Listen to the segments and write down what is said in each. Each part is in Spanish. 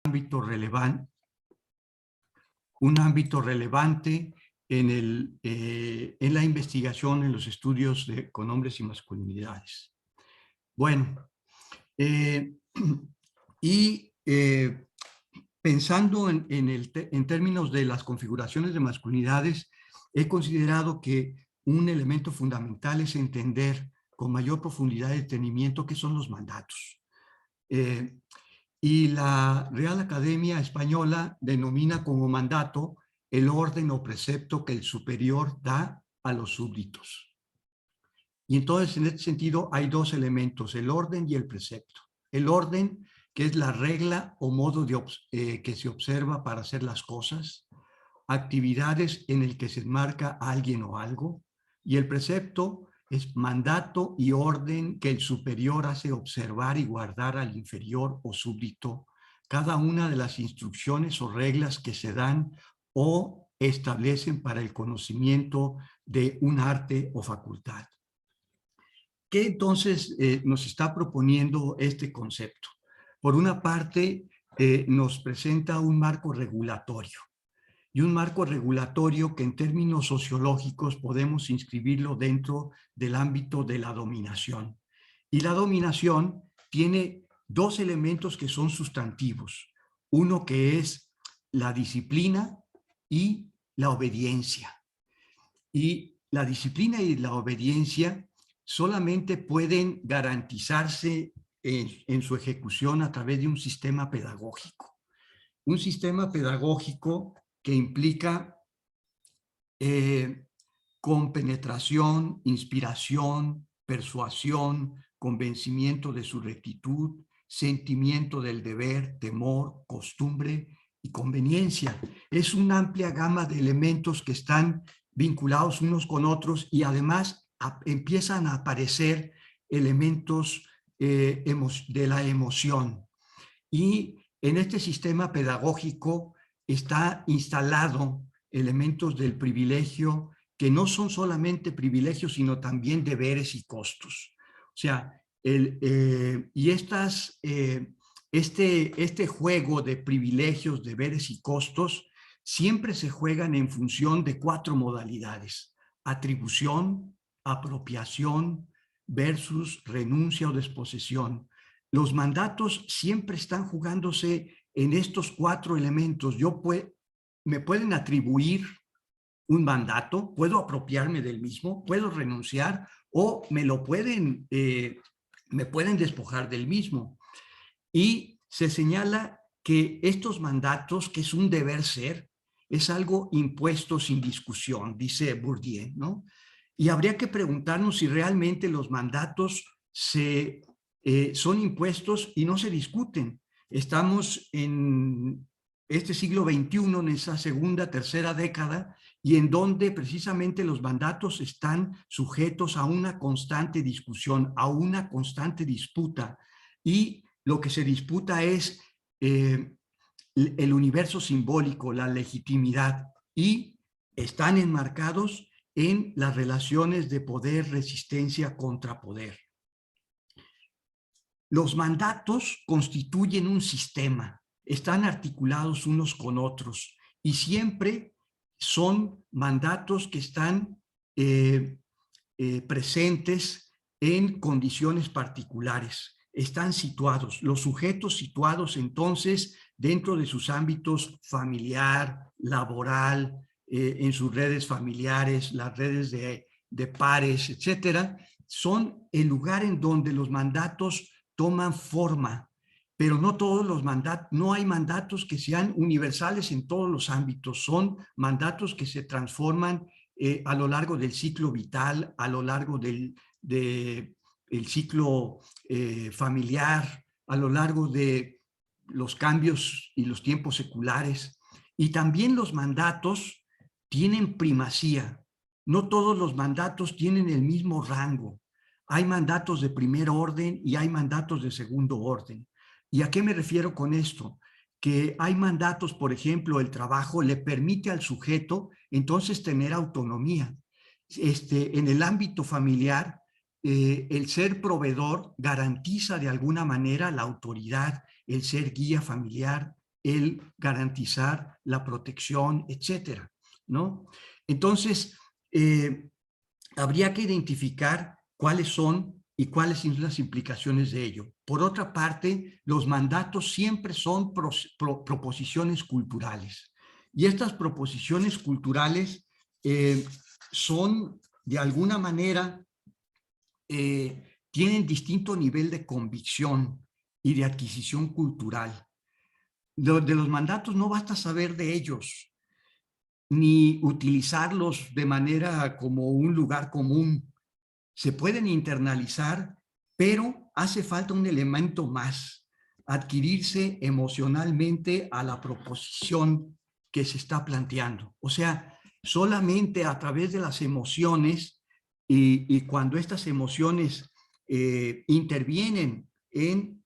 ámbito relevante, un ámbito relevante en la investigación, en los estudios con hombres y masculinidades. Bueno, y pensando en términos de las configuraciones de masculinidades, he considerado que un elemento fundamental es entender con mayor profundidad y detenimiento qué son los mandatos. Y la Real Academia Española denomina como mandato el orden o precepto que el superior da a los súbditos. Y entonces, en este sentido, hay dos elementos, el orden y el precepto. El orden, que es la regla o modo que se observa para hacer las cosas, actividades en el que se enmarca alguien o algo, y el precepto es mandato y orden que el superior hace observar y guardar al inferior o súbdito, cada una de las instrucciones o reglas que se dan o establecen para el conocimiento de un arte o facultad. ¿Qué entonces nos está proponiendo este concepto? Por una parte, nos presenta un marco regulatorio, y un marco regulatorio que en términos sociológicos podemos inscribirlo dentro del ámbito de la dominación. Y la dominación tiene dos elementos que son sustantivos. Uno que es la disciplina y la obediencia. Y la disciplina y la obediencia solamente pueden garantizarse en su ejecución a través de un sistema pedagógico. Un sistema pedagógico que implica compenetración, inspiración, persuasión, convencimiento de su rectitud, sentimiento del deber, temor, costumbre y conveniencia. Es una amplia gama de elementos que están vinculados unos con otros y además empiezan a aparecer elementos de la emoción. Y en este sistema pedagógico está instalado elementos del privilegio que no son solamente privilegios, sino también deberes y costos. O sea, este juego de privilegios, deberes y costos siempre se juegan en función de cuatro modalidades: atribución, apropiación, versus renuncia o desposesión. Los mandatos siempre están jugándose en estos cuatro elementos. Me pueden atribuir un mandato, puedo apropiarme del mismo, puedo renunciar o me pueden despojar del mismo. Y se señala que estos mandatos, que es un deber ser, es algo impuesto sin discusión, dice Bourdieu, ¿no? Y habría que preguntarnos si realmente los mandatos son impuestos y no se discuten. Estamos en este siglo XXI, en esa segunda, tercera década, y en donde precisamente los mandatos están sujetos a una constante discusión, a una constante disputa, y lo que se disputa es el universo simbólico, la legitimidad, y están enmarcados en las relaciones de poder, resistencia contra poder. Los mandatos constituyen un sistema, están articulados unos con otros y siempre son mandatos que están presentes en condiciones particulares, están situados. Los sujetos situados entonces dentro de sus ámbitos familiar, laboral, en sus redes familiares, las redes de pares, etcétera, son el lugar en donde los mandatos toman forma, pero no todos los mandatos, no hay mandatos que sean universales en todos los ámbitos, son mandatos que se transforman a lo largo del ciclo vital, a lo largo del ciclo familiar, a lo largo de los cambios y los tiempos seculares. Y también los mandatos tienen primacía. No todos los mandatos tienen el mismo rango. Hay mandatos de primer orden y hay mandatos de segundo orden. ¿Y a qué me refiero con esto? Que hay mandatos, por ejemplo, el trabajo le permite al sujeto entonces tener autonomía. En el ámbito familiar, el ser proveedor garantiza de alguna manera la autoridad, el ser guía familiar el garantizar la protección, etcétera, ¿no? Entonces, habría que identificar cuáles son y cuáles son las implicaciones de ello. Por otra parte, los mandatos siempre son proposiciones culturales. Y estas proposiciones culturales son, de alguna manera, tienen distinto nivel de convicción y de adquisición cultural. De los mandatos no basta saber de ellos, ni utilizarlos de manera como un lugar común. Se pueden internalizar, pero hace falta un elemento más, adquirirse emocionalmente a la proposición que se está planteando. O sea, solamente a través de las emociones y cuando estas emociones intervienen en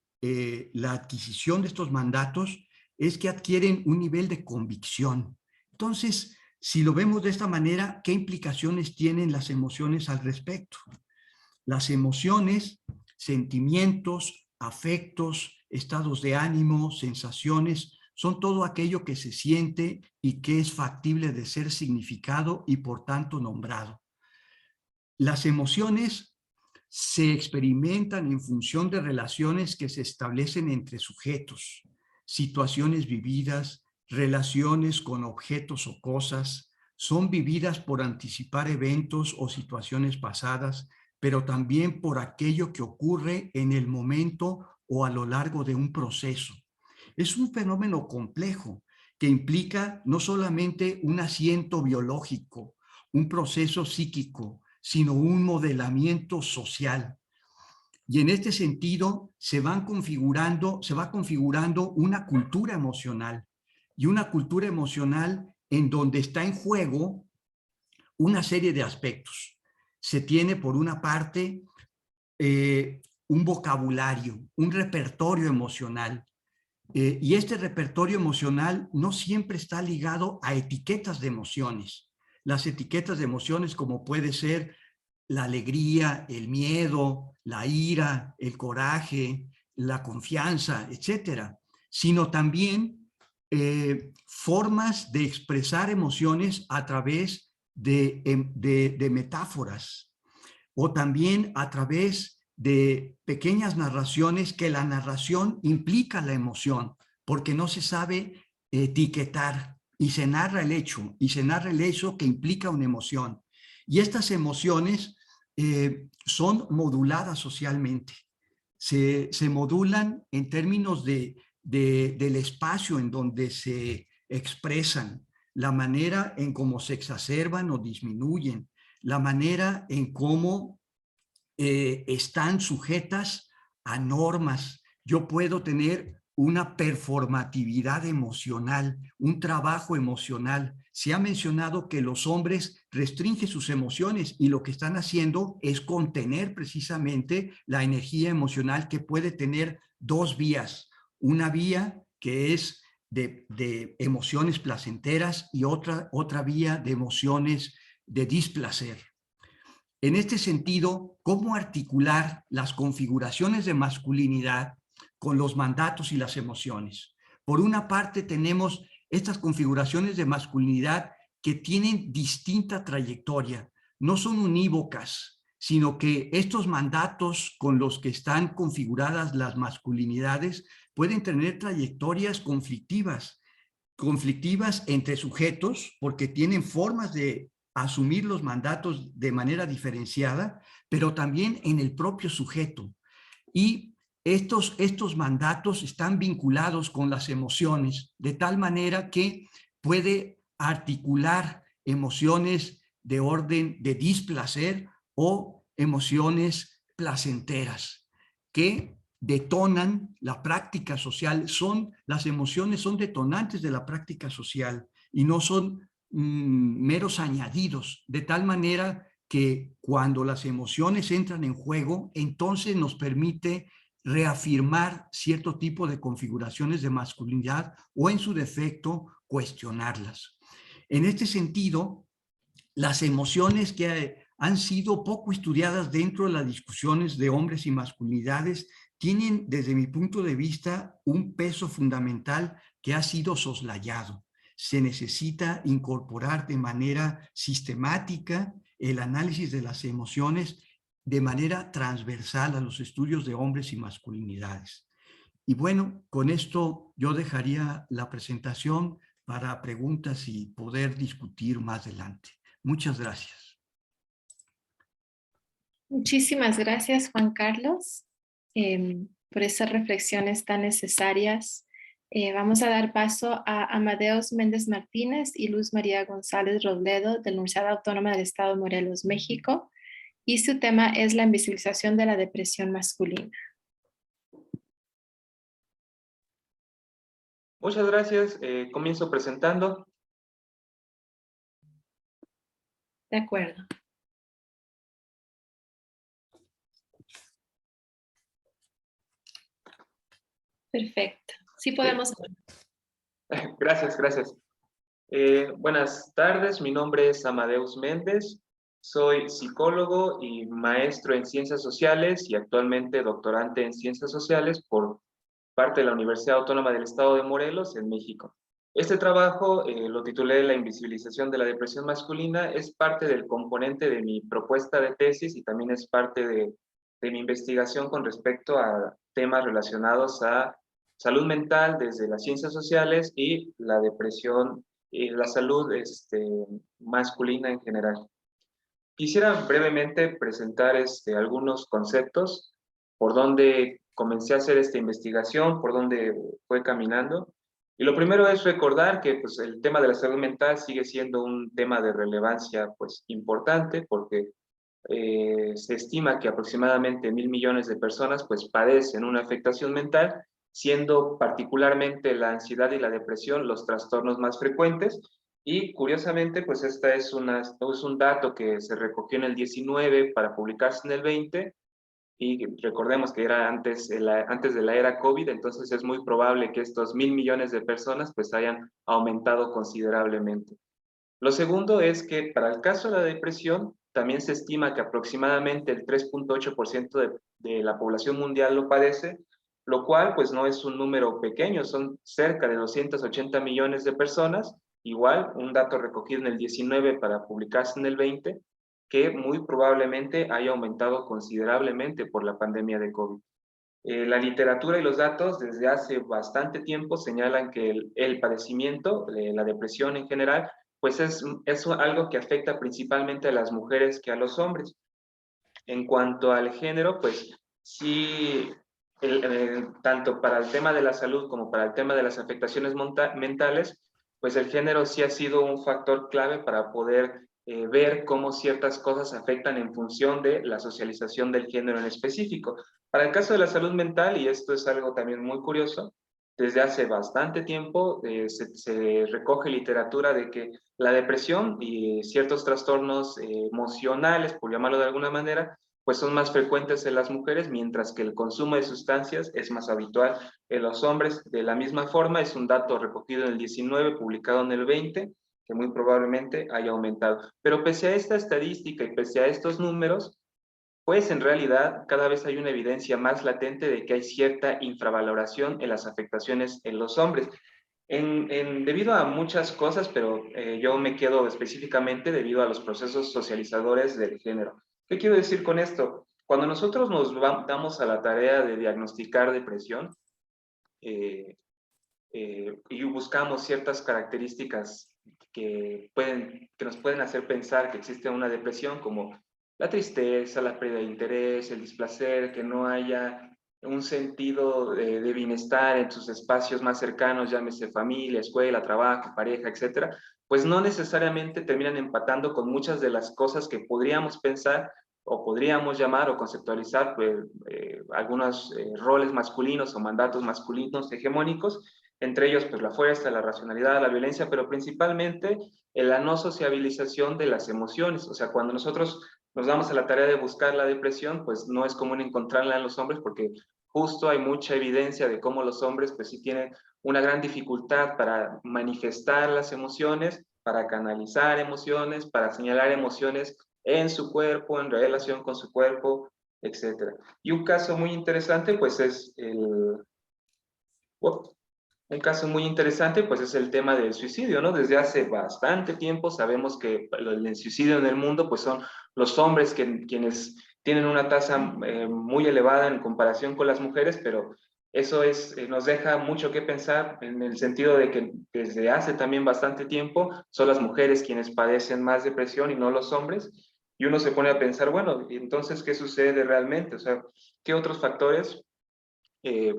la adquisición de estos mandatos, es que adquieren un nivel de convicción. Entonces, si lo vemos de esta manera, ¿qué implicaciones tienen las emociones al respecto? Las emociones, sentimientos, afectos, estados de ánimo, sensaciones, son todo aquello que se siente y que es factible de ser significado y por tanto nombrado. Las emociones se experimentan en función de relaciones que se establecen entre sujetos, situaciones vividas, relaciones con objetos o cosas, son vividas por anticipar eventos o situaciones pasadas, pero también por aquello que ocurre en el momento o a lo largo de un proceso. Es un fenómeno complejo que implica no solamente un asiento biológico, un proceso psíquico, sino un modelamiento social. Y en este sentido se va configurando una cultura emocional, y una cultura emocional en donde está en juego una serie de aspectos. Se tiene, por una parte, un vocabulario, un repertorio emocional, y este repertorio emocional no siempre está ligado a etiquetas de emociones. Las etiquetas de emociones, como puede ser la alegría, el miedo, la ira, el coraje, la confianza, etcétera, sino también formas de expresar emociones a través de metáforas, o también a través de pequeñas narraciones que la narración implica la emoción, porque no se sabe etiquetar y se narra el hecho, que implica una emoción. Y estas emociones son moduladas socialmente. Se modulan en términos del espacio en donde se expresan, la manera en cómo se exacerban o disminuyen, la manera en cómo están sujetas a normas. Yo puedo tener una performatividad emocional, un trabajo emocional. Se ha mencionado que los hombres restringen sus emociones y lo que están haciendo es contener precisamente la energía emocional que puede tener dos vías. Una vía que es de emociones placenteras y otra vía de emociones de displacer. En este sentido, ¿cómo articular las configuraciones de masculinidad con los mandatos y las emociones? Por una parte, tenemos estas configuraciones de masculinidad que tienen distinta trayectoria, no son unívocas, sino que estos mandatos con los que están configuradas las masculinidades pueden tener trayectorias conflictivas entre sujetos, porque tienen formas de asumir los mandatos de manera diferenciada, pero también en el propio sujeto. Y estos mandatos están vinculados con las emociones, de tal manera que puede articular emociones de orden de displacer o emociones placenteras, que detonan la práctica social. Las emociones son detonantes de la práctica social y no son meros añadidos, de tal manera que cuando las emociones entran en juego, entonces nos permite reafirmar cierto tipo de configuraciones de masculinidad o, en su defecto, cuestionarlas. En este sentido, las emociones que han sido poco estudiadas dentro de las discusiones de hombres y masculinidades tienen, desde mi punto de vista, un peso fundamental que ha sido soslayado. Se necesita incorporar de manera sistemática el análisis de las emociones de manera transversal a los estudios de hombres y masculinidades. Y bueno, con esto yo dejaría la presentación para preguntas y poder discutir más adelante. Muchas gracias. Muchísimas gracias, Juan Carlos, por esas reflexiones tan necesarias. Vamos a dar paso a Amadeus Méndez Martínez y Luz María González Robledo de la Universidad Autónoma del Estado de Morelos, México, y su tema es la invisibilización de la depresión masculina. Muchas gracias. Comienzo presentando. De acuerdo. Perfecto. Sí podemos. Gracias, gracias. Buenas tardes, mi nombre es Amadeus Méndez, soy psicólogo y maestro en Ciencias Sociales y actualmente doctorante en Ciencias Sociales por parte de la Universidad Autónoma del Estado de Morelos, en México. Este trabajo lo titulé La invisibilización de la depresión masculina, es parte del componente de mi propuesta de tesis y también es parte de mi investigación con respecto a temas relacionados a salud mental desde las ciencias sociales y la depresión y la salud masculina en general. Quisiera brevemente presentar algunos conceptos por donde comencé a hacer esta investigación, por donde fue caminando. Y lo primero es recordar que pues, el tema de la salud mental sigue siendo un tema de relevancia pues, importante porque se estima que aproximadamente 1.000 millones de personas pues, padecen una afectación mental, siendo particularmente la ansiedad y la depresión los trastornos más frecuentes. Y curiosamente, pues esta es un dato que se recogió en el 19 para publicarse en el 20, y recordemos que era antes de la era COVID, entonces es muy probable que estos 1.000 millones de personas pues hayan aumentado considerablemente. Lo segundo es que para el caso de la depresión, también se estima que aproximadamente el 3.8% de la población mundial lo padece, lo cual pues no es un número pequeño, son cerca de 280 millones de personas, igual un dato recogido en el 19 para publicarse en el 20, que muy probablemente haya aumentado considerablemente por la pandemia de COVID. La literatura y los datos desde hace bastante tiempo señalan que el padecimiento, la depresión en general, pues es algo que afecta principalmente a las mujeres que a los hombres. En cuanto al género, pues sí, tanto para el tema de la salud como para el tema de las afectaciones mentales, pues el género sí ha sido un factor clave para poder ver cómo ciertas cosas afectan en función de la socialización del género en específico. Para el caso de la salud mental, y esto es algo también muy curioso, desde hace bastante tiempo se recoge literatura de que la depresión y ciertos trastornos emocionales, por llamarlo de alguna manera, pues son más frecuentes en las mujeres, mientras que el consumo de sustancias es más habitual en los hombres. De la misma forma, es un dato recogido en el 19, publicado en el 20, que muy probablemente haya aumentado. Pero pese a esta estadística y pese a estos números, pues en realidad cada vez hay una evidencia más latente de que hay cierta infravaloración en las afectaciones en los hombres. Debido a muchas cosas, pero yo me quedo específicamente debido a los procesos socializadores del género. ¿Qué quiero decir con esto? Cuando nosotros nos damos a la tarea de diagnosticar depresión y buscamos ciertas características que nos pueden hacer pensar que existe una depresión, como la tristeza, la pérdida de interés, el displacer, que no haya un sentido de bienestar en sus espacios más cercanos, llámese familia, escuela, trabajo, pareja, etcétera, pues no necesariamente terminan empatando con muchas de las cosas que podríamos pensar o podríamos llamar o conceptualizar pues, algunos roles masculinos o mandatos masculinos hegemónicos, entre ellos pues la fuerza, la racionalidad, la violencia, pero principalmente en la no sociabilización de las emociones. O sea, cuando nosotros nos damos a la tarea de buscar la depresión, pues no es común encontrarla en los hombres porque justo hay mucha evidencia de cómo los hombres pues sí tienen una gran dificultad para manifestar las emociones, para canalizar emociones, para señalar emociones en su cuerpo, en relación con su cuerpo, etc. Y un caso muy interesante pues es Un caso muy interesante, pues, es el tema del suicidio, ¿no? Desde hace bastante tiempo sabemos que el suicidio en el mundo, pues, son los hombres quienes tienen una tasa muy elevada en comparación con las mujeres, pero eso nos deja mucho que pensar en el sentido de que desde hace también bastante tiempo son las mujeres quienes padecen más depresión y no los hombres. Y uno se pone a pensar, bueno, entonces, ¿qué sucede realmente? O sea, ¿qué otros factores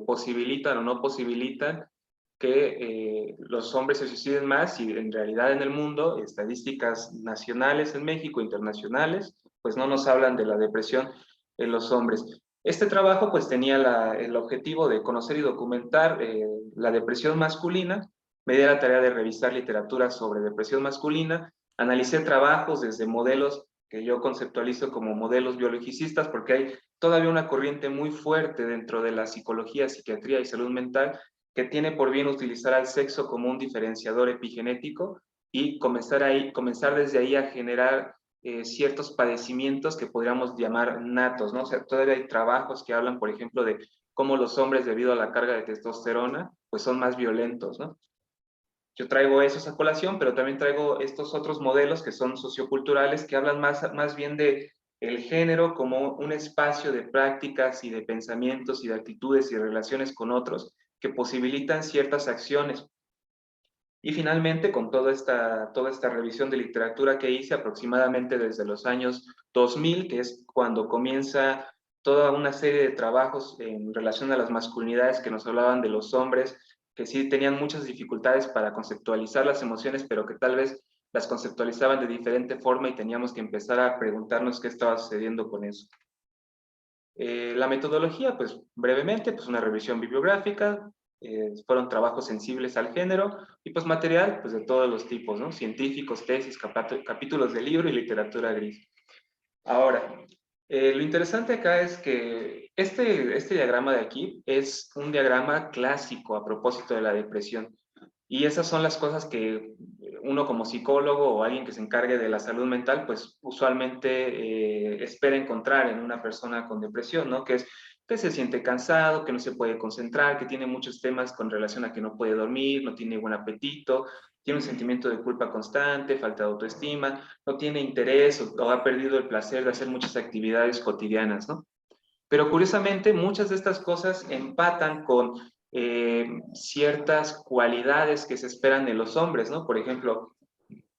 posibilitan o no posibilitan que los hombres se suiciden más y en realidad en el mundo, estadísticas nacionales en México, internacionales, pues no nos hablan de la depresión en los hombres? Este trabajo pues tenía el objetivo de conocer y documentar la depresión masculina. Me di la tarea de revisar literatura sobre depresión masculina, analicé trabajos desde modelos que yo conceptualizo como modelos biologicistas, porque hay todavía una corriente muy fuerte dentro de la psicología, psiquiatría y salud mental que tiene por bien utilizar al sexo como un diferenciador epigenético y comenzar desde ahí a generar ciertos padecimientos que podríamos llamar natos, ¿no? O sea, todavía hay trabajos que hablan, por ejemplo, de cómo los hombres, debido a la carga de testosterona, pues son más violentos, ¿no? Yo traigo esos a colación, pero también traigo estos otros modelos que son socioculturales, que hablan más bien de el género como un espacio de prácticas y de pensamientos y de actitudes y relaciones con otros que posibilitan ciertas acciones. Y finalmente, con toda esta revisión de literatura que hice aproximadamente desde los años 2000, que es cuando comienza toda una serie de trabajos en relación a las masculinidades que nos hablaban de los hombres, que sí tenían muchas dificultades para conceptualizar las emociones, pero que tal vez las conceptualizaban de diferente forma y teníamos que empezar a preguntarnos qué estaba sucediendo con eso. La metodología, pues brevemente, pues una revisión bibliográfica, fueron trabajos sensibles al género y pues material pues de todos los tipos, ¿no? Científicos, tesis, capítulos de libro y literatura gris. Ahora, lo interesante acá es que este diagrama de aquí es un diagrama clásico a propósito de la depresión. Y esas son las cosas que uno como psicólogo o alguien que se encargue de la salud mental, pues usualmente espera encontrar en una persona con depresión, ¿no? Que es que se siente cansado, que no se puede concentrar, que tiene muchos temas con relación a que no puede dormir, no tiene buen apetito, tiene un sentimiento de culpa constante, falta de autoestima, no tiene interés o ha perdido el placer de hacer muchas actividades cotidianas, ¿no? Pero curiosamente, muchas de estas cosas empatan con ciertas cualidades que se esperan de los hombres, ¿no? Por ejemplo,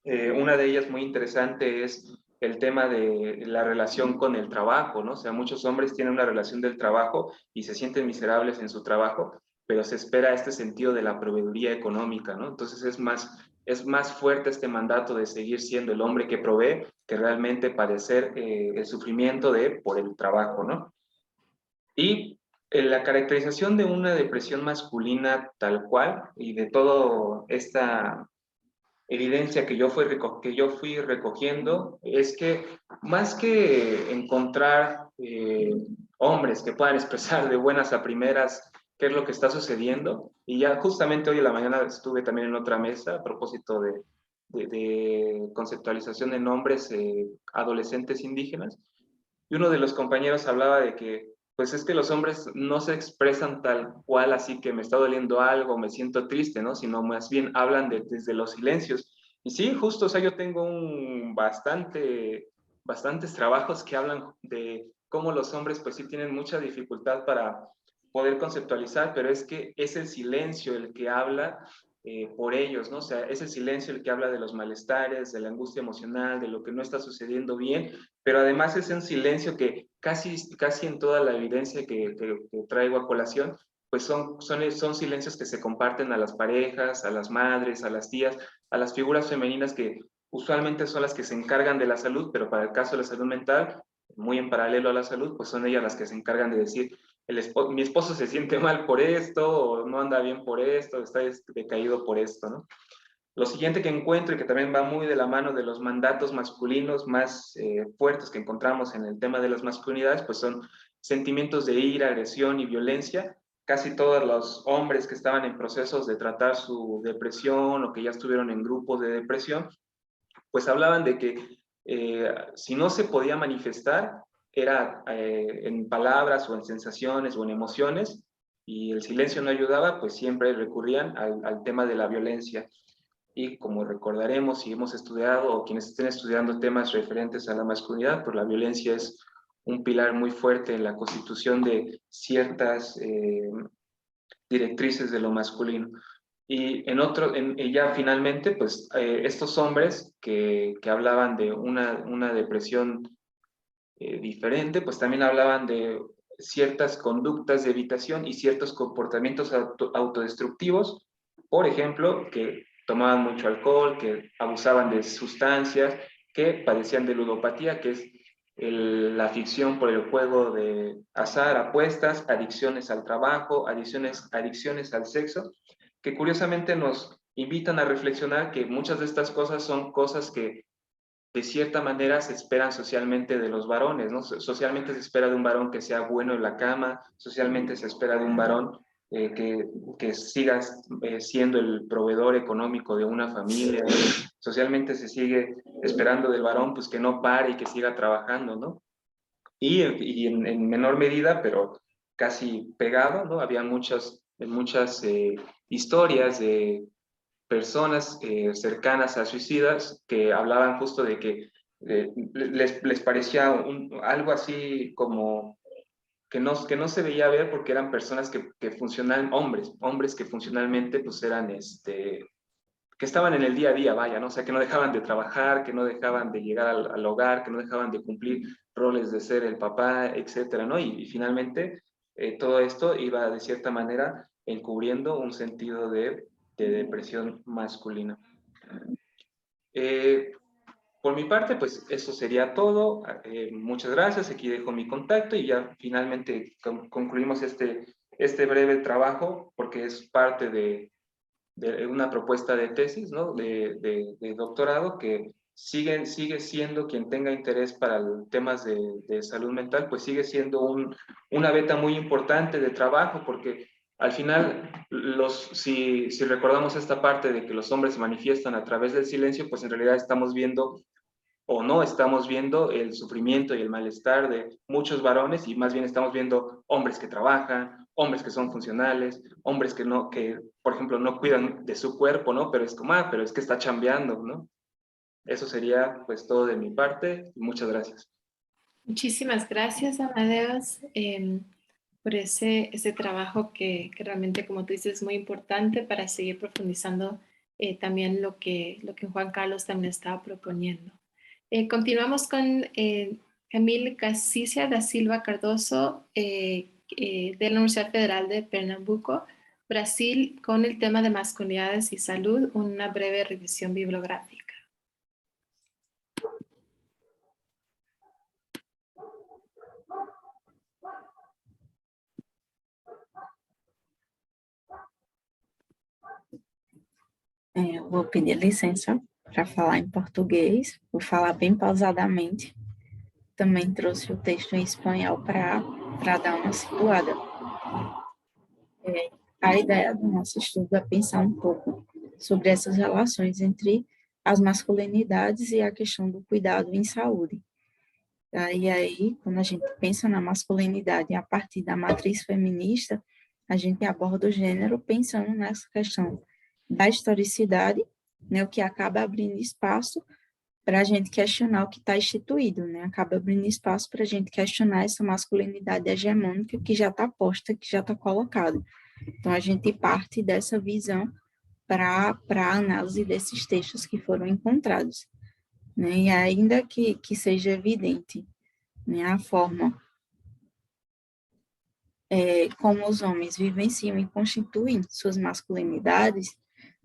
una de ellas muy interesante es el tema de la relación con el trabajo, ¿no? O sea, muchos hombres tienen una relación del trabajo y se sienten miserables en su trabajo, pero se espera este sentido de la proveeduría económica, ¿no? Entonces es más fuerte este mandato de seguir siendo el hombre que provee que realmente padecer el sufrimiento por el trabajo, ¿no? Y la caracterización de una depresión masculina tal cual y de toda esta evidencia que yo fui recogiendo es que más que encontrar hombres que puedan expresar de buenas a primeras qué es lo que está sucediendo, y ya justamente hoy en la mañana estuve también en otra mesa a propósito de conceptualización de nombres adolescentes indígenas, y uno de los compañeros hablaba de que, pues es que los hombres no se expresan tal cual, así que me está doliendo algo, me siento triste, ¿no? Sino más bien hablan desde los silencios. Y sí, justo, o sea, yo tengo bastantes trabajos que hablan de cómo los hombres, pues sí tienen mucha dificultad para poder conceptualizar, pero es que es el silencio el que habla por ellos, ¿no? O sea, es el silencio el que habla de los malestares, de la angustia emocional, de lo que no está sucediendo bien, pero además es un silencio que casi en toda la evidencia que traigo a colación, pues son silencios que se comparten a las parejas, a las madres, a las tías, a las figuras femeninas que usualmente son las que se encargan de la salud, pero para el caso de la salud mental, muy en paralelo a la salud, pues son ellas las que se encargan de decir, mi esposo se siente mal por esto, o no anda bien por esto, está decaído por esto, ¿no? Lo siguiente que encuentro y que también va muy de la mano de los mandatos masculinos más fuertes que encontramos en el tema de las masculinidades, pues son sentimientos de ira, agresión y violencia. Casi todos los hombres que estaban en procesos de tratar su depresión o que ya estuvieron en grupos de depresión, pues hablaban de que si no se podía manifestar, era en palabras o en sensaciones o en emociones, y el silencio no ayudaba, pues siempre recurrían al tema de la violencia. Y como recordaremos, si hemos estudiado o quienes estén estudiando temas referentes a la masculinidad, pues la violencia es un pilar muy fuerte en la constitución de ciertas directrices de lo masculino. Y ya finalmente, pues estos hombres que hablaban de una depresión diferente, pues también hablaban de ciertas conductas de evitación y ciertos comportamientos autodestructivos, por ejemplo, que tomaban mucho alcohol, que abusaban de sustancias, que padecían de ludopatía, que es la afición por el juego de azar, apuestas, adicciones al trabajo, adicciones al sexo, que curiosamente nos invitan a reflexionar que muchas de estas cosas son cosas que de cierta manera se esperan socialmente de los varones, ¿no? Socialmente se espera de un varón que sea bueno en la cama, socialmente se espera de un varón que siga siendo el proveedor económico de una familia, socialmente se sigue esperando del varón pues que no pare y que siga trabajando, ¿no? Y en menor medida, pero casi pegado, ¿no? Había muchas historias de personas cercanas a suicidas que hablaban justo de que les parecía algo así como que no se veía ver porque eran personas que funcionaban, hombres que funcionalmente pues eran, que estaban en el día a día, vaya, ¿no? O sea, que no dejaban de trabajar, que no dejaban de llegar al hogar, que no dejaban de cumplir roles de ser el papá, etcétera, ¿no? Y finalmente todo esto iba de cierta manera encubriendo un sentido de depresión masculina. Por mi parte, pues eso sería todo. Muchas gracias. Aquí dejo mi contacto y ya finalmente concluimos este breve trabajo porque es parte de una propuesta de tesis, ¿no? De doctorado que sigue siendo quien tenga interés para temas de salud mental, pues sigue siendo una beta muy importante de trabajo porque al final, si recordamos esta parte de que los hombres se manifiestan a través del silencio, pues en realidad estamos viendo o no estamos viendo el sufrimiento y el malestar de muchos varones y más bien estamos viendo hombres que trabajan, hombres que son funcionales, hombres que por ejemplo, no cuidan de su cuerpo, ¿no? Pero es como, pero es que está chambeando, ¿no? Eso sería pues todo de mi parte. Muchas gracias. Muchísimas gracias, Amadeus, por ese trabajo que realmente, como tú dices, es muy importante para seguir profundizando también lo que Juan Carlos también estaba proponiendo. Continuamos con Camille Casicia da Silva Cardoso de la Universidad Federal de Pernambuco, Brasil, con el tema de masculinidades y salud, una breve revisión bibliográfica. Vou pedir licença para falar em português, vou falar bem pausadamente. Também trouxe o texto em espanhol para dar uma situada. A ideia do nosso estudo é pensar um pouco sobre essas relações entre as masculinidades e a questão do cuidado em saúde. E aí, quando a gente pensa na masculinidade a partir da matriz feminista, a gente aborda o gênero pensando nessa questão da historicidade, né, o que acaba abrindo espaço para a gente questionar o que está instituído, né, acaba abrindo espaço para a gente questionar essa masculinidade hegemônica que já está posta, que já está colocada. Então, a gente parte dessa visão para a análise desses textos que foram encontrados, né, e ainda que seja evidente, né, a forma como os homens vivenciam e constituem suas masculinidades,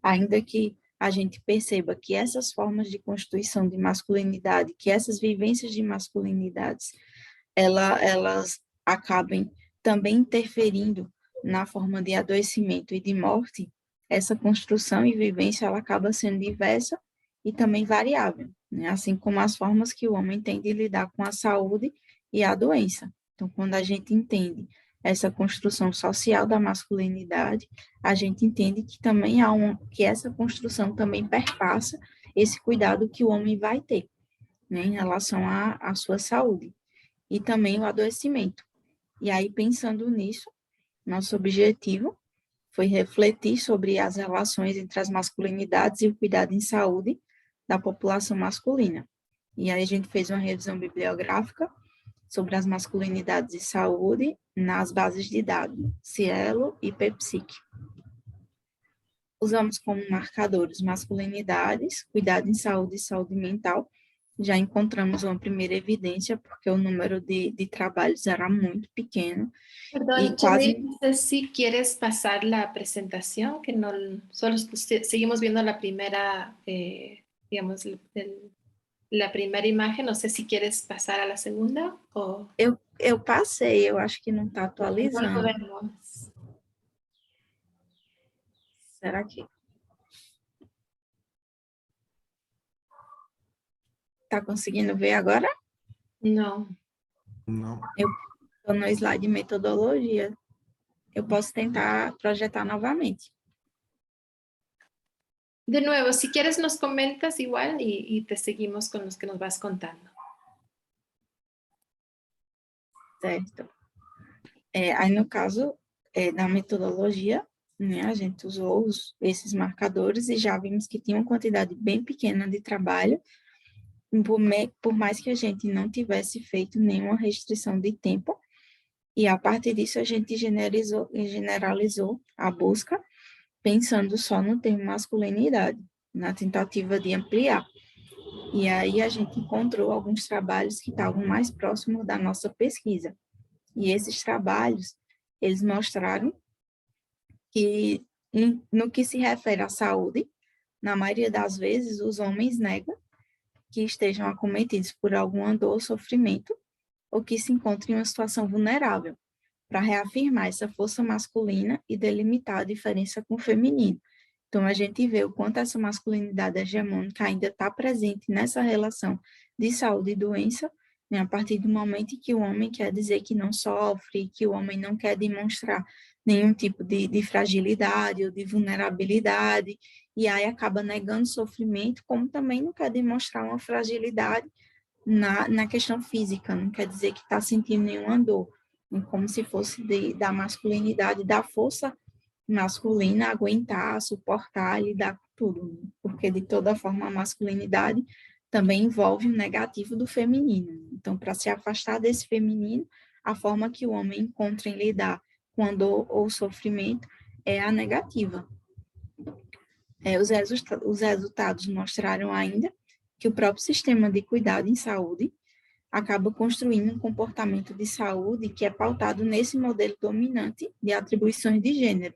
ainda que a gente perceba que essas formas de constituição de masculinidade, que essas vivências de masculinidades, elas acabem também interferindo na forma de adoecimento e de morte, essa construção e vivência ela acaba sendo diversa e também variável, né? Assim como as formas que o homem tem de lidar com a saúde e a doença. Então, quando a gente entende essa construção social da masculinidade, a gente entende que também que essa construção também perpassa esse cuidado que o homem vai ter, né, em relação à sua saúde e também o adoecimento. E aí, pensando nisso, Nosso objetivo foi refletir sobre as relações entre as masculinidades e o cuidado em saúde da população masculina. E aí a gente fez uma revisão bibliográfica sobre as masculinidades e saúde nas bases de dados, Cielo e PEPSIC. Usamos como marcadores masculinidades, cuidado em saúde e saúde mental. Já encontramos uma primeira evidência, porque o número de trabalhos era muito pequeno. Perdón, quase... no sé si quieres pasar la presentación, que no, solo seguimos viendo la primera, digamos, la primera imagen. No sé si quieres pasar a la segunda o... Eu passei, eu acho que não está atualizando. No lo vemos. Será que... Está conseguindo ver agora? No. Não. Eu estou no slide metodologia. Eu posso tentar projetar novamente. De nuevo, si quieres nos comentas igual y te seguimos con los que nos vas contando. Certo. Aí, no caso da metodologia, né, a gente usou esses marcadores e já vimos que tinha uma quantidade bem pequena de trabalho, por mais que a gente não tivesse feito nenhuma restrição de tempo, e a partir disso a gente generalizou a busca, pensando só no termo masculinidade, na tentativa de ampliar. E aí a gente encontrou alguns trabalhos que estavam mais próximos da nossa pesquisa. E esses trabalhos, eles mostraram que, no que se refere à saúde, na maioria das vezes, os homens negam que estejam acometidos por alguma dor ou sofrimento, ou que se encontrem em uma situação vulnerável, para reafirmar essa força masculina e delimitar a diferença com o feminino. Então, a gente vê o quanto essa masculinidade hegemônica ainda está presente nessa relação de saúde e doença, né, a partir do momento em que o homem quer dizer que não sofre, que o homem não quer demonstrar nenhum tipo de fragilidade ou de vulnerabilidade, e aí acaba negando sofrimento, como também não quer demonstrar uma fragilidade na questão física, não quer dizer que está sentindo nenhuma dor, como se fosse da masculinidade, da força masculina aguentar, suportar, lidar com tudo, porque de toda forma a masculinidade também envolve o negativo do feminino. Então, para se afastar desse feminino, a forma que o homem encontra em lidar com a dor ou sofrimento é a negativa. Os resultados mostraram ainda que o próprio sistema de cuidado em saúde acaba construindo um comportamento de saúde que é pautado nesse modelo dominante de atribuições de gênero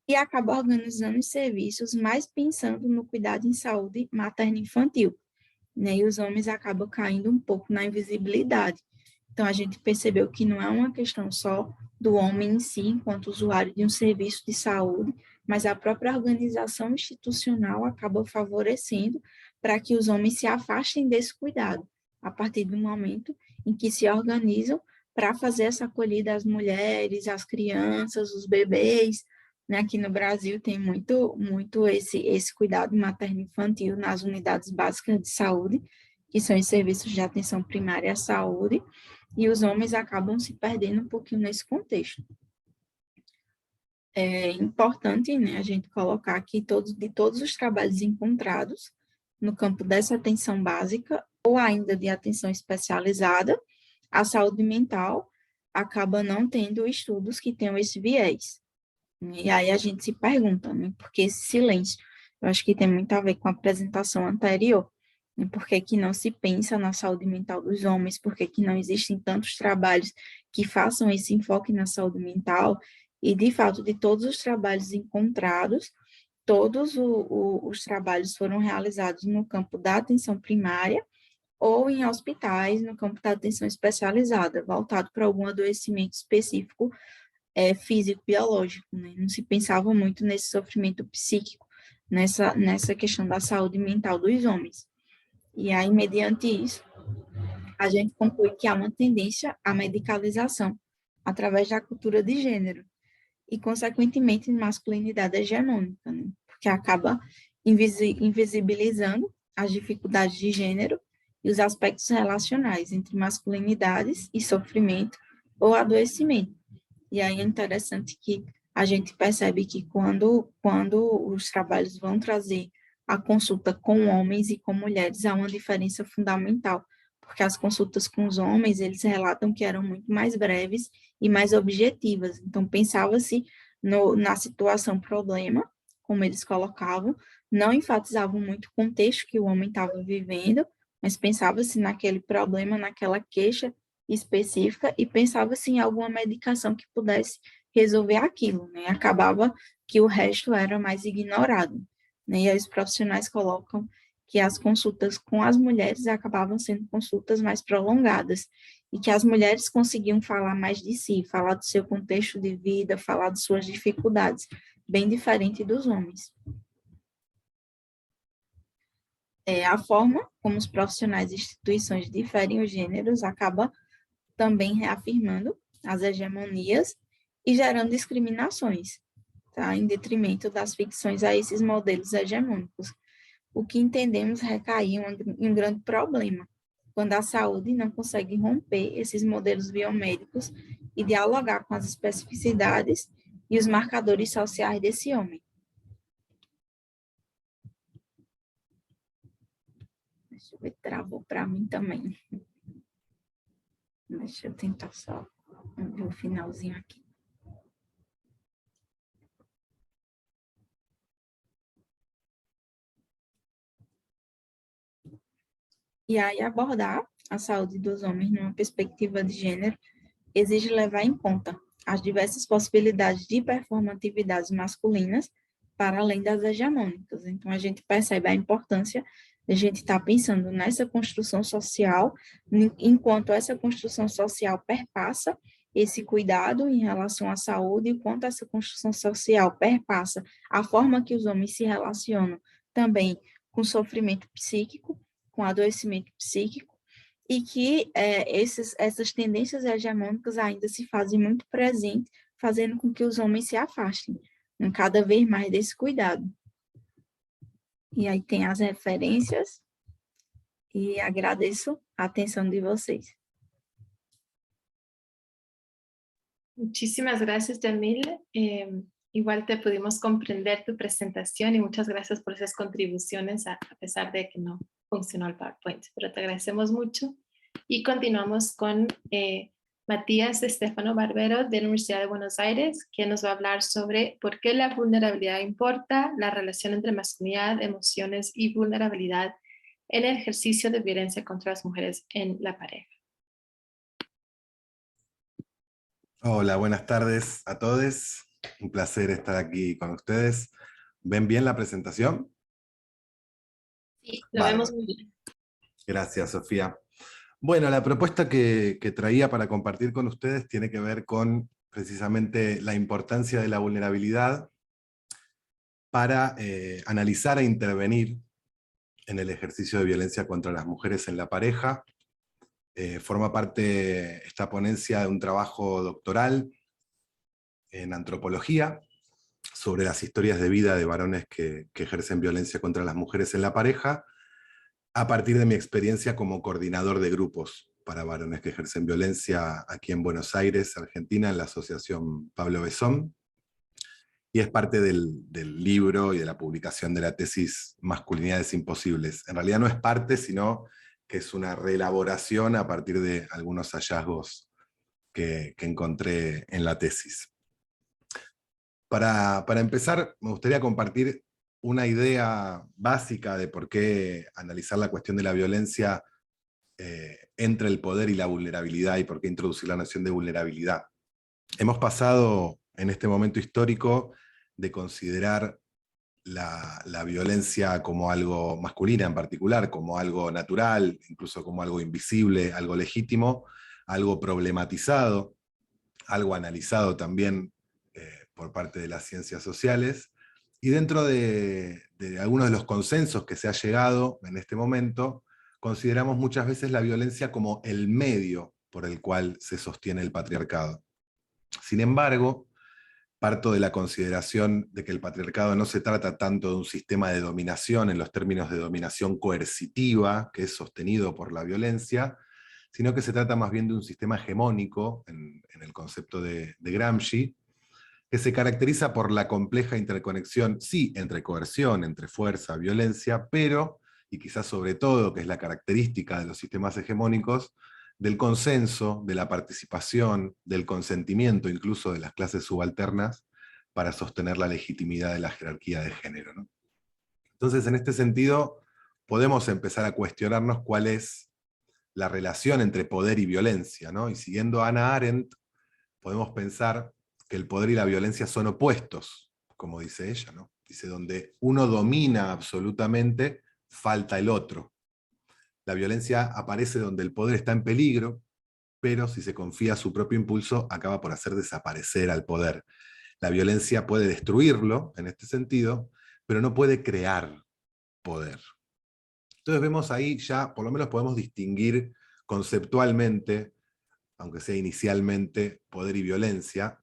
e acaba organizando os serviços mais pensando no cuidado em saúde materno-infantil, né? E os homens acabam caindo um pouco na invisibilidade. Então, a gente percebeu que não é uma questão só do homem em si, enquanto usuário de um serviço de saúde, mas a própria organização institucional acaba favorecendo para que os homens se afastem desse cuidado, a partir do momento em que se organizam para fazer essa acolhida às mulheres, às crianças, os bebês, né? Aqui no Brasil tem muito esse cuidado materno-infantil nas unidades básicas de saúde, que são os serviços de atenção primária à saúde, e os homens acabam se perdendo um pouquinho nesse contexto. É importante, né, a gente colocar que de todos os trabalhos encontrados no campo dessa atenção básica, ou ainda de atenção especializada, a saúde mental acaba não tendo estudos que tenham esse viés. E aí a gente se pergunta, né, por que esse silêncio? Eu acho que tem muito a ver com a apresentação anterior. Né, por que não se pensa na saúde mental dos homens? Por que não existem tantos trabalhos que façam esse enfoque na saúde mental? E, de fato, de todos os trabalhos encontrados, todos os trabalhos foram realizados no campo da atenção primária ou em hospitais, no campo da atenção especializada, voltado para algum adoecimento específico físico-biológico, né? Não se pensava muito nesse sofrimento psíquico, nessa questão da saúde mental dos homens. E aí, mediante isso, a gente conclui que há uma tendência à medicalização através da cultura de gênero e, consequentemente, masculinidade hegemônica, né? Porque acaba invisibilizando as dificuldades de gênero e os aspectos relacionais entre masculinidades e sofrimento ou adoecimento. E aí é interessante que a gente percebe que quando os trabalhos vão trazer a consulta com homens e com mulheres, há uma diferença fundamental, porque as consultas com os homens, eles relatam que eram muito mais breves e mais objetivas. Então, pensava-se na situação problema, como eles colocavam, não enfatizavam muito o contexto que o homem estava vivendo, mas pensava-se naquele problema, naquela queixa específica e pensava-se em alguma medicação que pudesse resolver aquilo, né? Acabava que o resto era mais ignorado, né? E aí os profissionais colocam que as consultas com as mulheres acabavam sendo consultas mais prolongadas e que as mulheres conseguiam falar mais de si, falar do seu contexto de vida, falar de suas dificuldades, bem diferente dos homens. A forma como os profissionais e instituições diferem os gêneros acaba também reafirmando as hegemonias e gerando discriminações, tá? Em detrimento das ficções a esses modelos hegemônicos. O que entendemos recair em um grande problema, quando a saúde não consegue romper esses modelos biomédicos e dialogar com as especificidades e os marcadores sociais desse homem. Deixa eu ver, travou para mim também. Deixa eu tentar só ver o finalzinho aqui. E aí, abordar a saúde dos homens numa perspectiva de gênero exige levar em conta as diversas possibilidades de performatividades masculinas para além das hegemônicas. Então, a gente percebe a importância de a gente estar pensando nessa construção social, enquanto essa construção social perpassa esse cuidado em relação à saúde, enquanto essa construção social perpassa a forma que os homens se relacionam também com sofrimento psíquico, com adoecimento psíquico, e que essas tendências hegemônicas ainda se fazem muito presentes, fazendo com que os homens se afastem cada vez mais desse cuidado. E aí tem as referências, e agradeço a atenção de vocês. Muchísimas gracias, Jamila. Igual te pudimos comprender tu presentación y muchas gracias por esas contribuciones, a pesar de que no funcionó el PowerPoint, pero te agradecemos mucho. Y continuamos con Matías Estefano Barbero de la Universidad de Buenos Aires, que nos va a hablar sobre por qué la vulnerabilidad importa, la relación entre masculinidad, emociones y vulnerabilidad en el ejercicio de violencia contra las mujeres en la pareja. Hola, buenas tardes a todos. Un placer estar aquí con ustedes. ¿Ven bien la presentación? Sí, lo vemos muy bien. Gracias, Sofía. Bueno, la propuesta que traía para compartir con ustedes tiene que ver con precisamente la importancia de la vulnerabilidad para analizar e intervenir en el ejercicio de violencia contra las mujeres en la pareja. Forma parte esta ponencia de un trabajo doctoral en antropología sobre las historias de vida de varones que ejercen violencia contra las mujeres en la pareja, a partir de mi experiencia como coordinador de grupos para varones que ejercen violencia aquí en Buenos Aires, Argentina, en la asociación Pablo Besón, y es parte del libro y de la publicación de la tesis Masculinidades Imposibles. En realidad no es parte, sino que es una reelaboración a partir de algunos hallazgos que encontré en la tesis. Para empezar, me gustaría compartir una idea básica de por qué analizar la cuestión de la violencia entre el poder y la vulnerabilidad, y por qué introducir la noción de vulnerabilidad. Hemos pasado en este momento histórico de considerar la violencia como algo masculina en particular, como algo natural, incluso como algo invisible, algo legítimo, algo problematizado, algo analizado también por parte de las ciencias sociales, y dentro de algunos de los consensos que se ha llegado en este momento, consideramos muchas veces la violencia como el medio por el cual se sostiene el patriarcado. Sin embargo, parto de la consideración de que el patriarcado no se trata tanto de un sistema de dominación en los términos de dominación coercitiva, que es sostenido por la violencia, sino que se trata más bien de un sistema hegemónico, en el concepto de Gramsci, que se caracteriza por la compleja interconexión, sí, entre coerción, entre fuerza, violencia, pero, y quizás sobre todo, que es la característica de los sistemas hegemónicos, del consenso, de la participación, del consentimiento incluso de las clases subalternas para sostener la legitimidad de la jerarquía de género, ¿no? Entonces, en este sentido, podemos empezar a cuestionarnos cuál es la relación entre poder y violencia, ¿no? Y siguiendo a Hannah Arendt, podemos pensar que el poder y la violencia son opuestos, como dice ella, ¿no? Dice, donde uno domina absolutamente, falta el otro. La violencia aparece donde el poder está en peligro, pero si se confía a su propio impulso, acaba por hacer desaparecer al poder. La violencia puede destruirlo, en este sentido, pero no puede crear poder. Entonces vemos ahí ya, por lo menos podemos distinguir conceptualmente, aunque sea inicialmente, poder y violencia.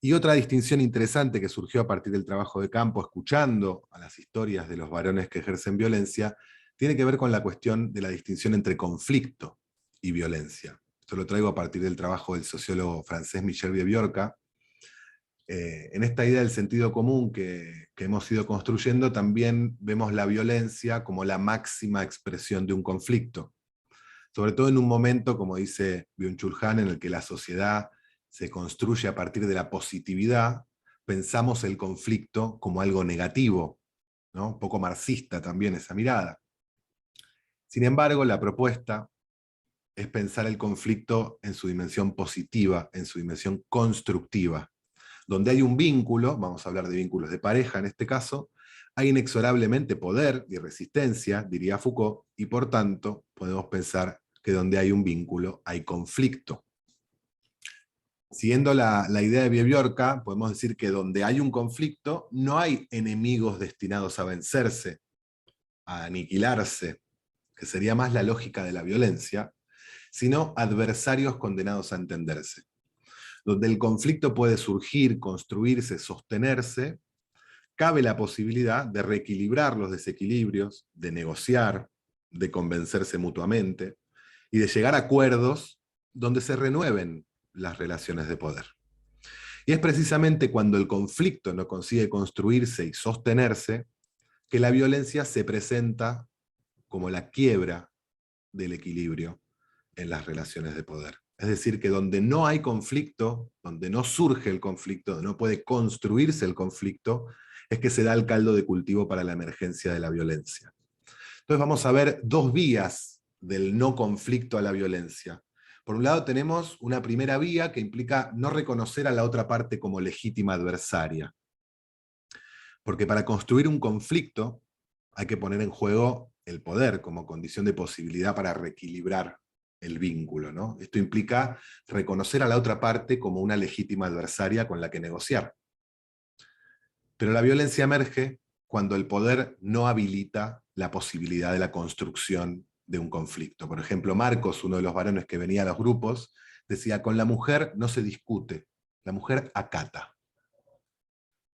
Y otra distinción interesante que surgió a partir del trabajo de campo, escuchando a las historias de los varones que ejercen violencia, tiene que ver con la cuestión de la distinción entre conflicto y violencia. Esto lo traigo a partir del trabajo del sociólogo francés Michel Vieux-Biorka. En esta idea del sentido común que hemos ido construyendo, también vemos la violencia como la máxima expresión de un conflicto. Sobre todo en un momento, como dice Byung-Chul Han, en el que la sociedad se construye a partir de la positividad, pensamos el conflicto como algo negativo, ¿no? Un poco marxista también esa mirada. Sin embargo, la propuesta es pensar el conflicto en su dimensión positiva, en su dimensión constructiva. Donde hay un vínculo, vamos a hablar de vínculos de pareja en este caso, hay inexorablemente poder y resistencia, diría Foucault, y por tanto podemos pensar que donde hay un vínculo hay conflicto. Siguiendo la idea de Vieux-Biorka, podemos decir que donde hay un conflicto no hay enemigos destinados a vencerse, a aniquilarse, que sería más la lógica de la violencia, sino adversarios condenados a entenderse. Donde el conflicto puede surgir, construirse, sostenerse, cabe la posibilidad de reequilibrar los desequilibrios, de negociar, de convencerse mutuamente, y de llegar a acuerdos donde se renueven las relaciones de poder. Y es precisamente cuando el conflicto no consigue construirse y sostenerse, que la violencia se presenta como la quiebra del equilibrio en las relaciones de poder. Es decir, que donde no hay conflicto, donde no surge el conflicto, donde no puede construirse el conflicto, es que se da el caldo de cultivo para la emergencia de la violencia. Entonces vamos a ver dos vías del no conflicto a la violencia. Por un lado tenemos una primera vía que implica no reconocer a la otra parte como legítima adversaria. Porque para construir un conflicto hay que poner en juego el poder como condición de posibilidad para reequilibrar el vínculo, ¿no? Esto implica reconocer a la otra parte como una legítima adversaria con la que negociar. Pero la violencia emerge cuando el poder no habilita la posibilidad de la construcción de un conflicto. Por ejemplo, Marcos, uno de los varones que venía a los grupos, decía, con la mujer no se discute, la mujer acata.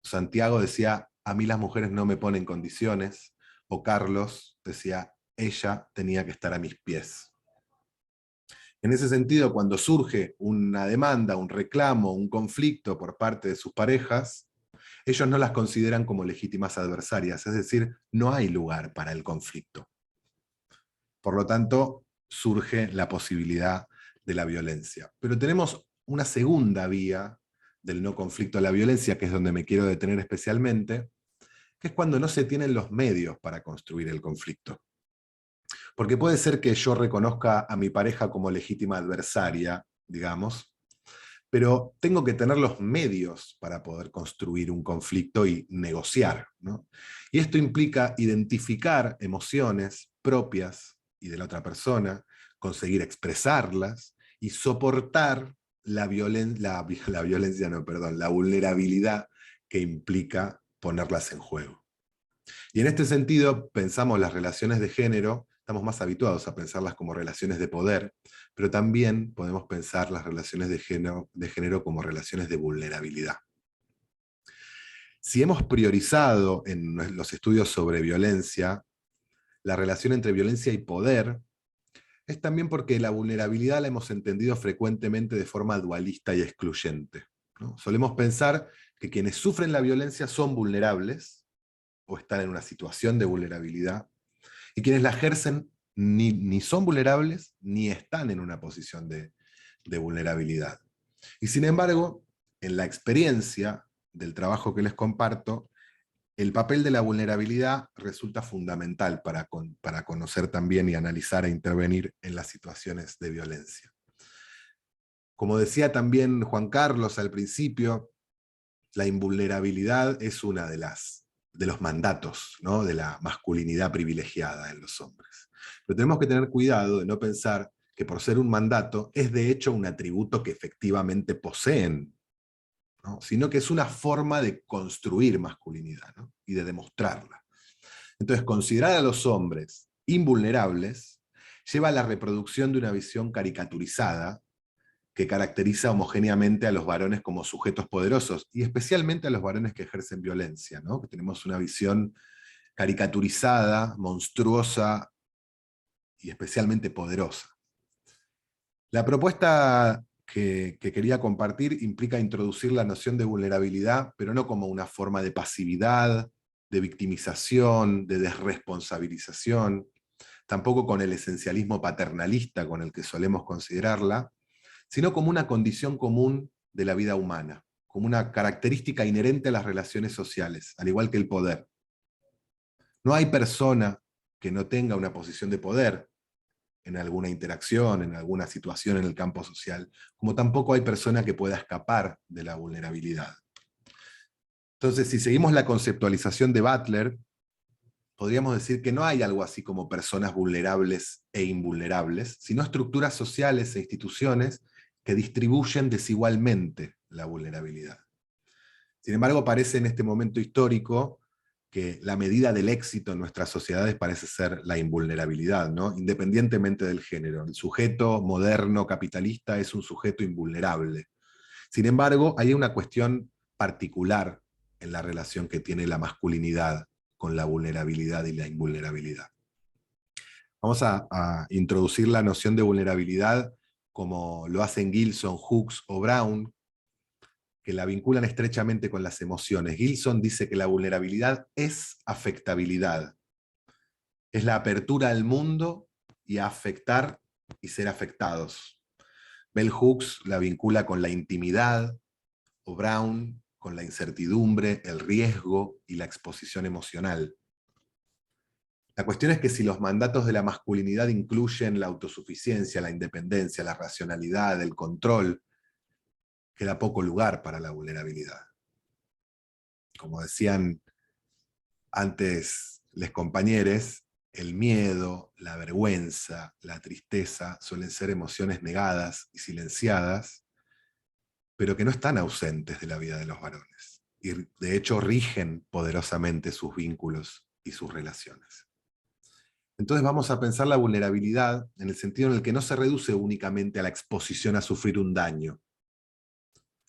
Santiago decía, a mí las mujeres no me ponen condiciones, o Carlos decía, ella tenía que estar a mis pies. En ese sentido, cuando surge una demanda, un reclamo, un conflicto por parte de sus parejas, ellos no las consideran como legítimas adversarias, es decir, no hay lugar para el conflicto. Por lo tanto, surge la posibilidad de la violencia. Pero tenemos una segunda vía del no conflicto a la violencia, que es donde me quiero detener especialmente, que es cuando no se tienen los medios para construir el conflicto. Porque puede ser que yo reconozca a mi pareja como legítima adversaria, digamos, pero tengo que tener los medios para poder construir un conflicto y negociar, ¿no? Y esto implica identificar emociones propias y de la otra persona, conseguir expresarlas y soportar la vulnerabilidad que implica ponerlas en juego. Y en este sentido, pensamos las relaciones de género, estamos más habituados a pensarlas como relaciones de poder, pero también podemos pensar las relaciones de género como relaciones de vulnerabilidad. Si hemos priorizado en los estudios sobre violencia, la relación entre violencia y poder, es también porque la vulnerabilidad la hemos entendido frecuentemente de forma dualista y excluyente, ¿no? Solemos pensar que quienes sufren la violencia son vulnerables, o están en una situación de vulnerabilidad, y quienes la ejercen ni son vulnerables, ni están en una posición de vulnerabilidad. Y sin embargo, en la experiencia del trabajo que les comparto, el papel de la vulnerabilidad resulta fundamental para conocer también y analizar e intervenir en las situaciones de violencia. Como decía también Juan Carlos al principio, la invulnerabilidad es una de los mandatos, ¿no?, de la masculinidad privilegiada en los hombres. Pero tenemos que tener cuidado de no pensar que por ser un mandato es de hecho un atributo que efectivamente poseen, ¿no?, sino que es una forma de construir masculinidad, ¿no?, y de demostrarla. Entonces, considerar a los hombres invulnerables lleva a la reproducción de una visión caricaturizada que caracteriza homogéneamente a los varones como sujetos poderosos, y especialmente a los varones que ejercen violencia, ¿no?, que tenemos una visión caricaturizada, monstruosa y especialmente poderosa. La propuesta que quería compartir implica introducir la noción de vulnerabilidad, pero no como una forma de pasividad, de victimización, de desresponsabilización, tampoco con el esencialismo paternalista con el que solemos considerarla, sino como una condición común de la vida humana, como una característica inherente a las relaciones sociales, al igual que el poder. No hay persona que no tenga una posición de poder en alguna interacción, en alguna situación en el campo social, como tampoco hay persona que pueda escapar de la vulnerabilidad. Entonces, si seguimos la conceptualización de Butler, podríamos decir que no hay algo así como personas vulnerables e invulnerables, sino estructuras sociales e instituciones que distribuyen desigualmente la vulnerabilidad. Sin embargo, parece en este momento histórico que la medida del éxito en nuestras sociedades parece ser la invulnerabilidad, ¿no?, independientemente del género. El sujeto moderno capitalista es un sujeto invulnerable. Sin embargo, hay una cuestión particular en la relación que tiene la masculinidad con la vulnerabilidad y la invulnerabilidad. Vamos a introducir la noción de vulnerabilidad como lo hacen Gilson, Hooks o Brown, que la vinculan estrechamente con las emociones. Gilson dice que la vulnerabilidad es afectabilidad. Es la apertura al mundo y a afectar y ser afectados. Bell Hooks la vincula con la intimidad, o Brown con la incertidumbre, el riesgo y la exposición emocional. La cuestión es que si los mandatos de la masculinidad incluyen la autosuficiencia, la independencia, la racionalidad, el control, queda poco lugar para la vulnerabilidad. Como decían antes les compañeros, el miedo, la vergüenza, la tristeza suelen ser emociones negadas y silenciadas, pero que no están ausentes de la vida de los varones, y de hecho rigen poderosamente sus vínculos y sus relaciones. Entonces vamos a pensar la vulnerabilidad en el sentido en el que no se reduce únicamente a la exposición a sufrir un daño.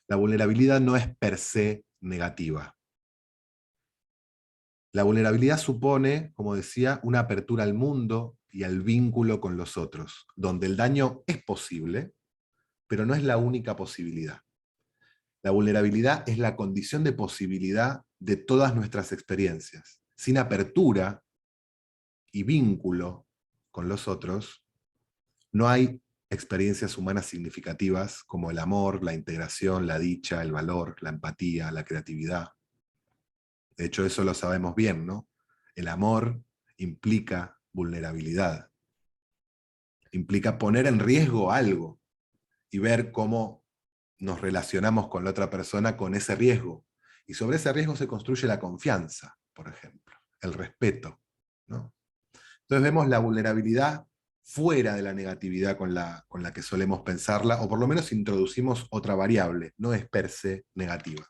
La vulnerabilidad no es per se negativa. La vulnerabilidad supone, como decía, una apertura al mundo y al vínculo con los otros, donde el daño es posible, pero no es la única posibilidad. La vulnerabilidad es la condición de posibilidad de todas nuestras experiencias. Sin apertura y vínculo con los otros, no hay experiencias humanas significativas como el amor, la integración, la dicha, el valor, la empatía, la creatividad. De hecho, eso lo sabemos bien, ¿no? El amor implica vulnerabilidad. Implica poner en riesgo algo y ver cómo nos relacionamos con la otra persona con ese riesgo. Y sobre ese riesgo se construye la confianza, por ejemplo, el respeto, ¿no? Entonces vemos la vulnerabilidad fuera de la negatividad con la que solemos pensarla, o por lo menos introducimos otra variable, no es per se negativa.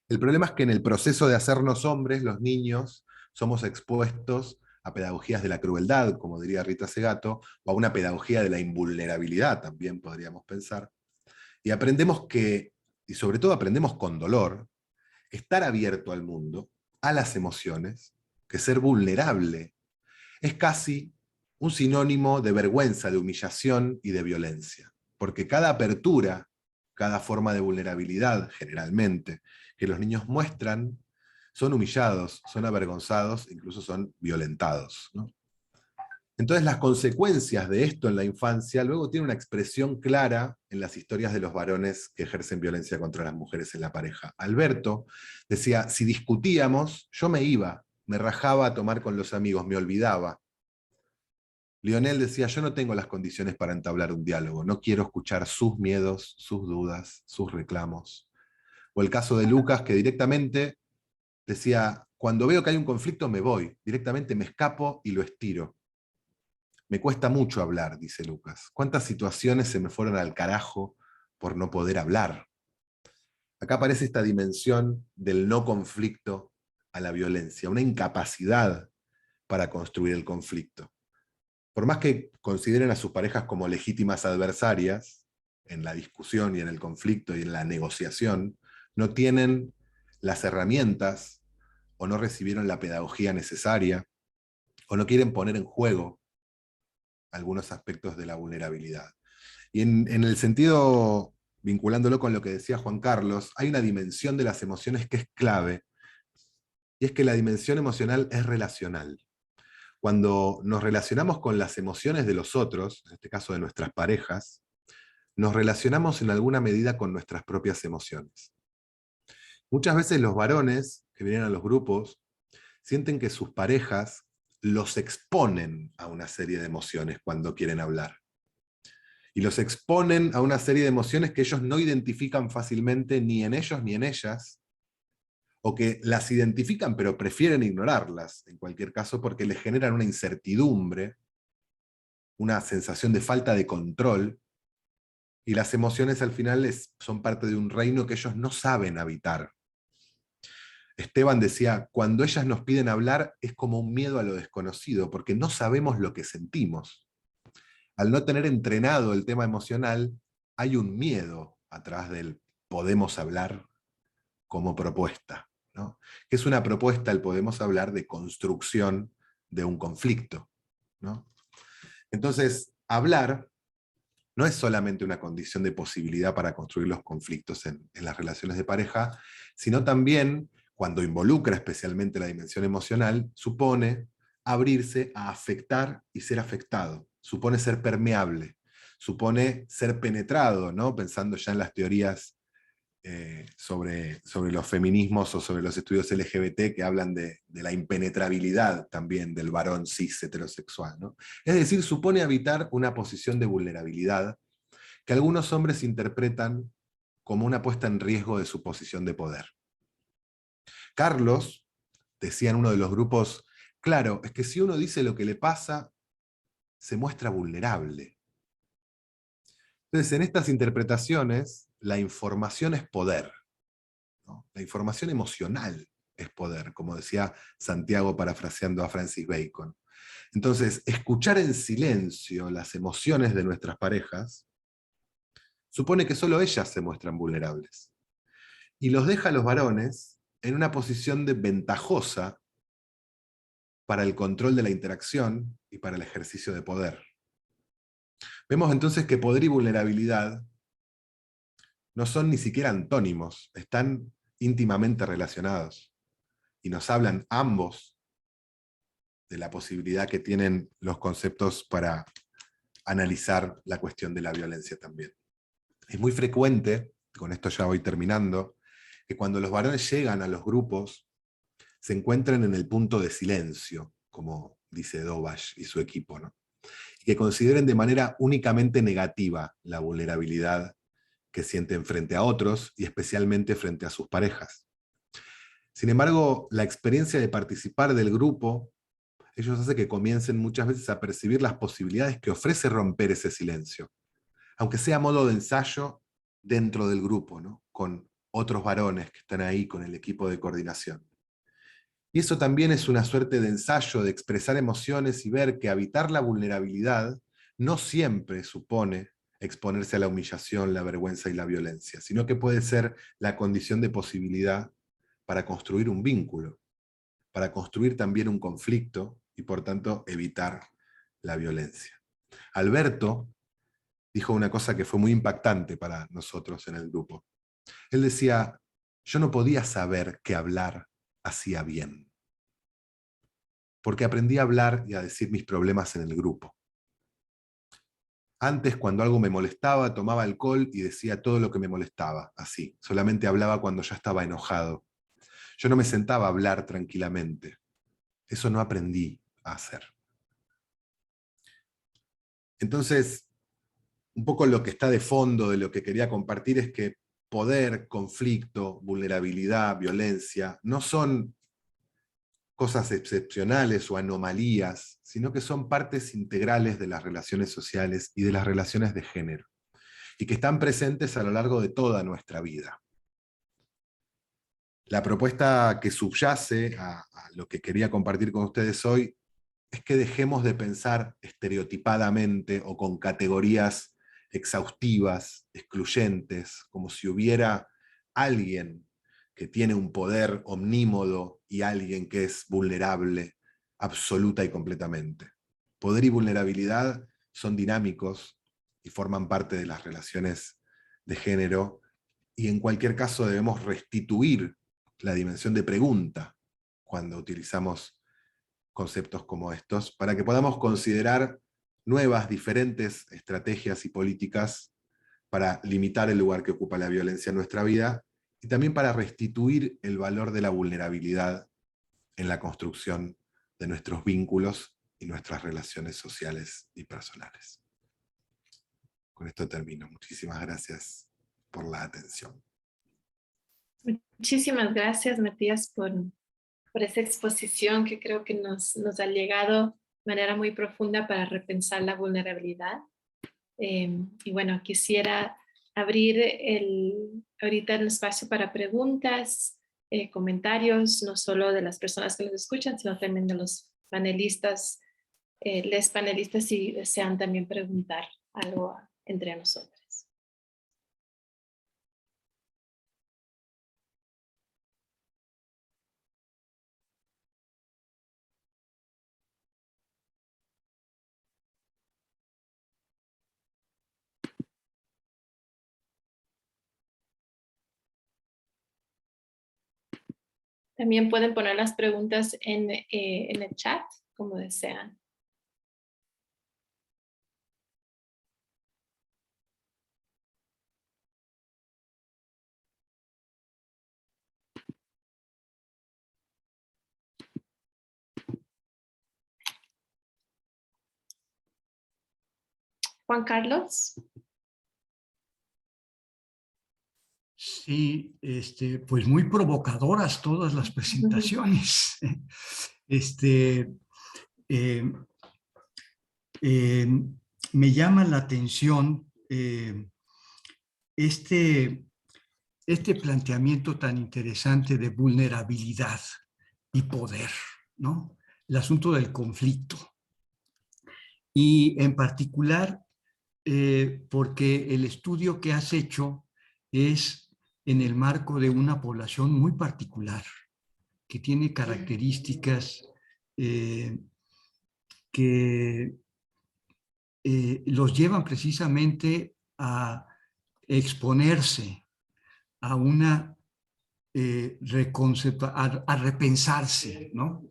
El problema es que en el proceso de hacernos hombres, los niños, somos expuestos a pedagogías de la crueldad, como diría Rita Segato, o a una pedagogía de la invulnerabilidad, también podríamos pensar. Y aprendemos que, y sobre todo aprendemos con dolor, estar abierto al mundo, a las emociones, que ser vulnerable, es casi un sinónimo de vergüenza, de humillación y de violencia. Porque cada apertura, cada forma de vulnerabilidad, generalmente, que los niños muestran, son humillados, son avergonzados, incluso son violentados, ¿no? Entonces las consecuencias de esto en la infancia luego tienen una expresión clara en las historias de los varones que ejercen violencia contra las mujeres en la pareja. Alberto decía, si discutíamos, yo me iba, me rajaba a tomar con los amigos, me olvidaba. Lionel decía, yo no tengo las condiciones para entablar un diálogo, no quiero escuchar sus miedos, sus dudas, sus reclamos. O el caso de Lucas, que directamente decía, cuando veo que hay un conflicto me voy, directamente me escapo y lo estiro. Me cuesta mucho hablar, dice Lucas. ¿Cuántas situaciones se me fueron al carajo por no poder hablar? Acá aparece esta dimensión del no conflicto a la violencia, una incapacidad para construir el conflicto. Por más que consideren a sus parejas como legítimas adversarias, en la discusión y en el conflicto y en la negociación, no tienen las herramientas o no recibieron la pedagogía necesaria o no quieren poner en juego algunos aspectos de la vulnerabilidad. Y en el sentido, vinculándolo con lo que decía Juan Carlos, hay una dimensión de las emociones que es clave, y es que la dimensión emocional es relacional. Cuando nos relacionamos con las emociones de los otros, en este caso de nuestras parejas, nos relacionamos en alguna medida con nuestras propias emociones. Muchas veces los varones que vienen a los grupos sienten que sus parejas los exponen a una serie de emociones cuando quieren hablar. Y los exponen a una serie de emociones que ellos no identifican fácilmente ni en ellos ni en ellas, o que las identifican pero prefieren ignorarlas, en cualquier caso, porque les generan una incertidumbre, una sensación de falta de control, y las emociones al final son parte de un reino que ellos no saben habitar. Esteban decía, cuando ellas nos piden hablar es como un miedo a lo desconocido, porque no sabemos lo que sentimos. Al no tener entrenado el tema emocional, hay un miedo atrás del podemos hablar como propuesta, ¿no? Que es una propuesta, el podemos hablar, de construcción de un conflicto, ¿no? Entonces, hablar no es solamente una condición de posibilidad para construir los conflictos en las relaciones de pareja, sino también, cuando involucra especialmente la dimensión emocional, supone abrirse a afectar y ser afectado, supone ser permeable, supone ser penetrado, ¿no? Pensando ya en las teorías sobre los feminismos o sobre los estudios LGBT que hablan de la impenetrabilidad también del varón cis heterosexual, ¿no? Es decir, supone habitar una posición de vulnerabilidad que algunos hombres interpretan como una puesta en riesgo de su posición de poder. Carlos decía en uno de los grupos, claro, es que si uno dice lo que le pasa, se muestra vulnerable. Entonces, en estas interpretaciones, la información es poder, ¿no? La información emocional es poder, como decía Santiago parafraseando a Francis Bacon. Entonces, escuchar en silencio las emociones de nuestras parejas supone que solo ellas se muestran vulnerables. Y los deja a los varones en una posición de ventajosa para el control de la interacción y para el ejercicio de poder. Vemos entonces que poder y vulnerabilidad no son ni siquiera antónimos, están íntimamente relacionados. Y nos hablan ambos de la posibilidad que tienen los conceptos para analizar la cuestión de la violencia también. Es muy frecuente, con esto ya voy terminando, que cuando los varones llegan a los grupos se encuentren en el punto de silencio, como dice Dobash y su equipo, ¿no? Y que consideren de manera únicamente negativa la vulnerabilidad que sienten frente a otros y especialmente frente a sus parejas. Sin embargo, la experiencia de participar del grupo, ellos hace que comiencen muchas veces a percibir las posibilidades que ofrece romper ese silencio, aunque sea a modo de ensayo dentro del grupo, ¿no? Con otros varones que están ahí con el equipo de coordinación. Y eso también es una suerte de ensayo de expresar emociones y ver que habitar la vulnerabilidad no siempre supone exponerse a la humillación, la vergüenza y la violencia, sino que puede ser la condición de posibilidad para construir un vínculo, para construir también un conflicto y por tanto evitar la violencia. Alberto dijo una cosa que fue muy impactante para nosotros en el grupo. Él decía, yo no podía saber que hablar hacía bien, porque aprendí a hablar y a decir mis problemas en el grupo. Antes, cuando algo me molestaba, tomaba alcohol y decía todo lo que me molestaba, así. Solamente hablaba cuando ya estaba enojado. Yo no me sentaba a hablar tranquilamente. Eso no aprendí a hacer. Entonces, un poco lo que está de fondo de lo que quería compartir es que poder, conflicto, vulnerabilidad, violencia, no son cosas excepcionales o anomalías, sino que son partes integrales de las relaciones sociales y de las relaciones de género, y que están presentes a lo largo de toda nuestra vida. La propuesta que subyace a lo que quería compartir con ustedes hoy es que dejemos de pensar estereotipadamente o con categorías exhaustivas, excluyentes, como si hubiera alguien que tiene un poder omnímodo y alguien que es vulnerable absoluta y completamente. Poder y vulnerabilidad son dinámicos y forman parte de las relaciones de género, y en cualquier caso debemos restituir la dimensión de pregunta cuando utilizamos conceptos como estos, para que podamos considerar nuevas, diferentes estrategias y políticas para limitar el lugar que ocupa la violencia en nuestra vida, y también para restituir el valor de la vulnerabilidad en la construcción de nuestros vínculos y nuestras relaciones sociales y personales. Con esto termino. Muchísimas gracias por la atención. Muchísimas gracias, Matías, por esa exposición que creo que nos ha llegado de manera muy profunda para repensar la vulnerabilidad. Y bueno, quisiera abrir ahorita el espacio para preguntas, comentarios, no solo de las personas que nos escuchan, sino también de los panelistas, les panelistas si desean también preguntar algo entre nosotros. También pueden poner las preguntas en el chat, como desean. Juan Carlos. Sí, pues muy provocadoras todas las presentaciones. Eh, me llama la atención este planteamiento tan interesante de vulnerabilidad y poder, ¿no? El asunto del conflicto. Y en particular, porque el estudio que has hecho es en el marco de una población muy particular, que tiene características que los llevan precisamente a exponerse a una a repensarse, ¿no?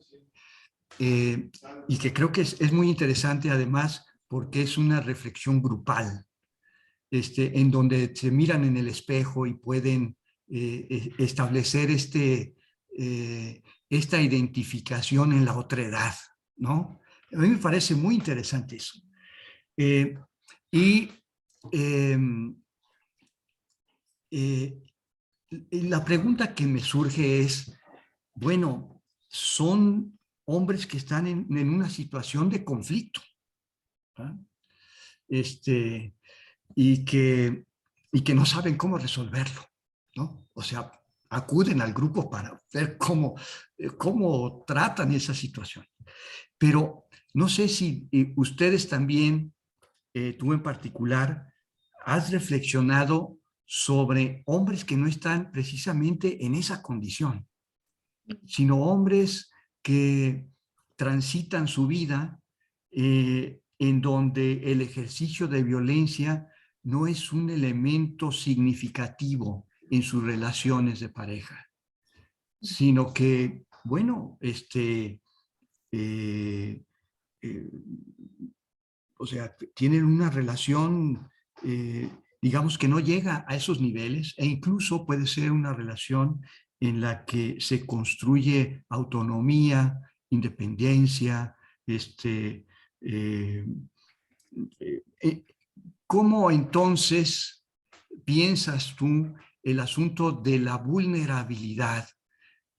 Y que creo que es muy interesante además porque es una reflexión grupal, en donde se miran en el espejo y pueden establecer esta identificación en la otredad, ¿no? A mí me parece muy interesante eso. La pregunta que me surge es, bueno, son hombres que están en una situación de conflicto, ¿ah? Y que no saben cómo resolverlo, ¿no? O sea, acuden al grupo para ver cómo tratan esa situación. Pero no sé si ustedes también, tú en particular, has reflexionado sobre hombres que no están precisamente en esa condición, sino hombres que transitan su vida en donde el ejercicio de violencia no es un elemento significativo en sus relaciones de pareja, sino que, bueno, eh, eh, o sea, tienen una relación, digamos que no llega a esos niveles, e incluso puede ser una relación en la que se construye autonomía, independencia, eh, eh, ¿cómo entonces piensas tú el asunto de la vulnerabilidad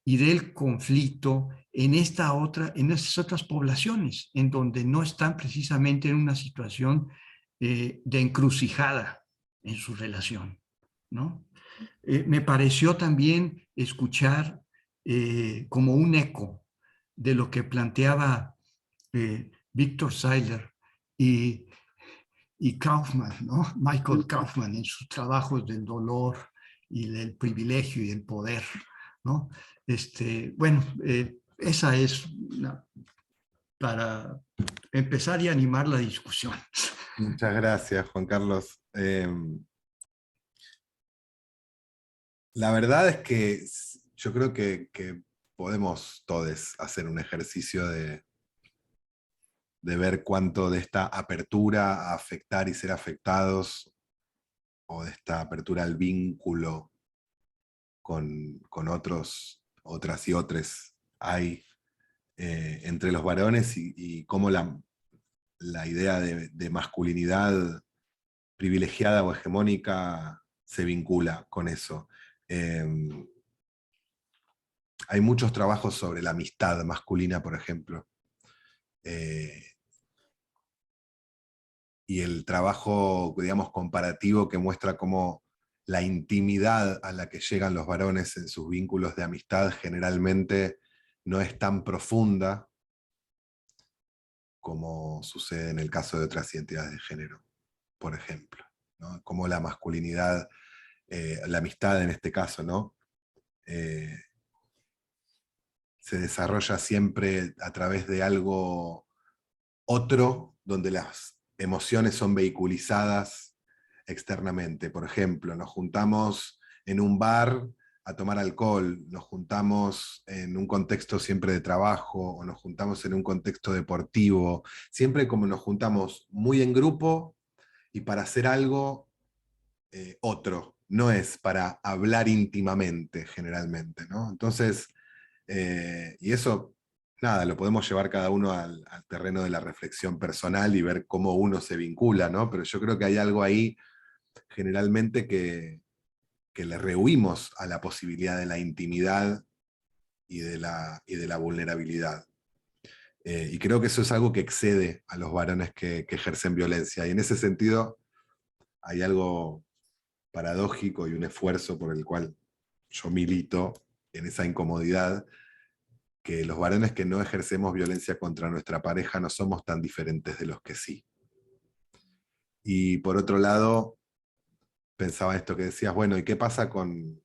y del conflicto en en estas otras poblaciones, en donde no están precisamente en una situación de encrucijada en su relación, ¿no? Me pareció también escuchar como un eco de lo que planteaba Víctor Seiler y, y Kaufman, ¿no? Michael Kaufman, en sus trabajos del dolor y del privilegio y del poder, ¿no? Bueno, esa es para empezar y animar la discusión. Muchas gracias, Juan Carlos. La verdad es que yo creo que podemos todos hacer un ejercicio de ver cuánto de esta apertura a afectar y ser afectados, o de esta apertura al vínculo con otros, otras y otros hay entre los varones, y cómo la idea de masculinidad privilegiada o hegemónica se vincula con eso. Hay muchos trabajos sobre la amistad masculina, por ejemplo. Y el trabajo, digamos, comparativo que muestra cómo la intimidad a la que llegan los varones en sus vínculos de amistad generalmente no es tan profunda como sucede en el caso de otras identidades de género, por ejemplo, ¿no? Como la masculinidad, la amistad en este caso, ¿no? Se desarrolla siempre a través de algo otro, donde las emociones son vehiculizadas externamente. Por ejemplo, nos juntamos en un bar a tomar alcohol, nos juntamos en un contexto siempre de trabajo, o nos juntamos en un contexto deportivo, siempre como nos juntamos muy en grupo y para hacer algo otro, no es para hablar íntimamente generalmente, ¿no? Entonces, y eso, nada, lo podemos llevar cada uno al terreno de la reflexión personal y ver cómo uno se vincula, ¿no? Pero yo creo que hay algo ahí generalmente que le rehuimos a la posibilidad de la intimidad y de la vulnerabilidad. Y creo que eso es algo que excede a los varones que ejercen violencia. Y en ese sentido hay algo paradójico y un esfuerzo por el cual yo milito en esa incomodidad, que los varones que no ejercemos violencia contra nuestra pareja no somos tan diferentes de los que sí. Y por otro lado, pensaba esto que decías, bueno, ¿y qué pasa con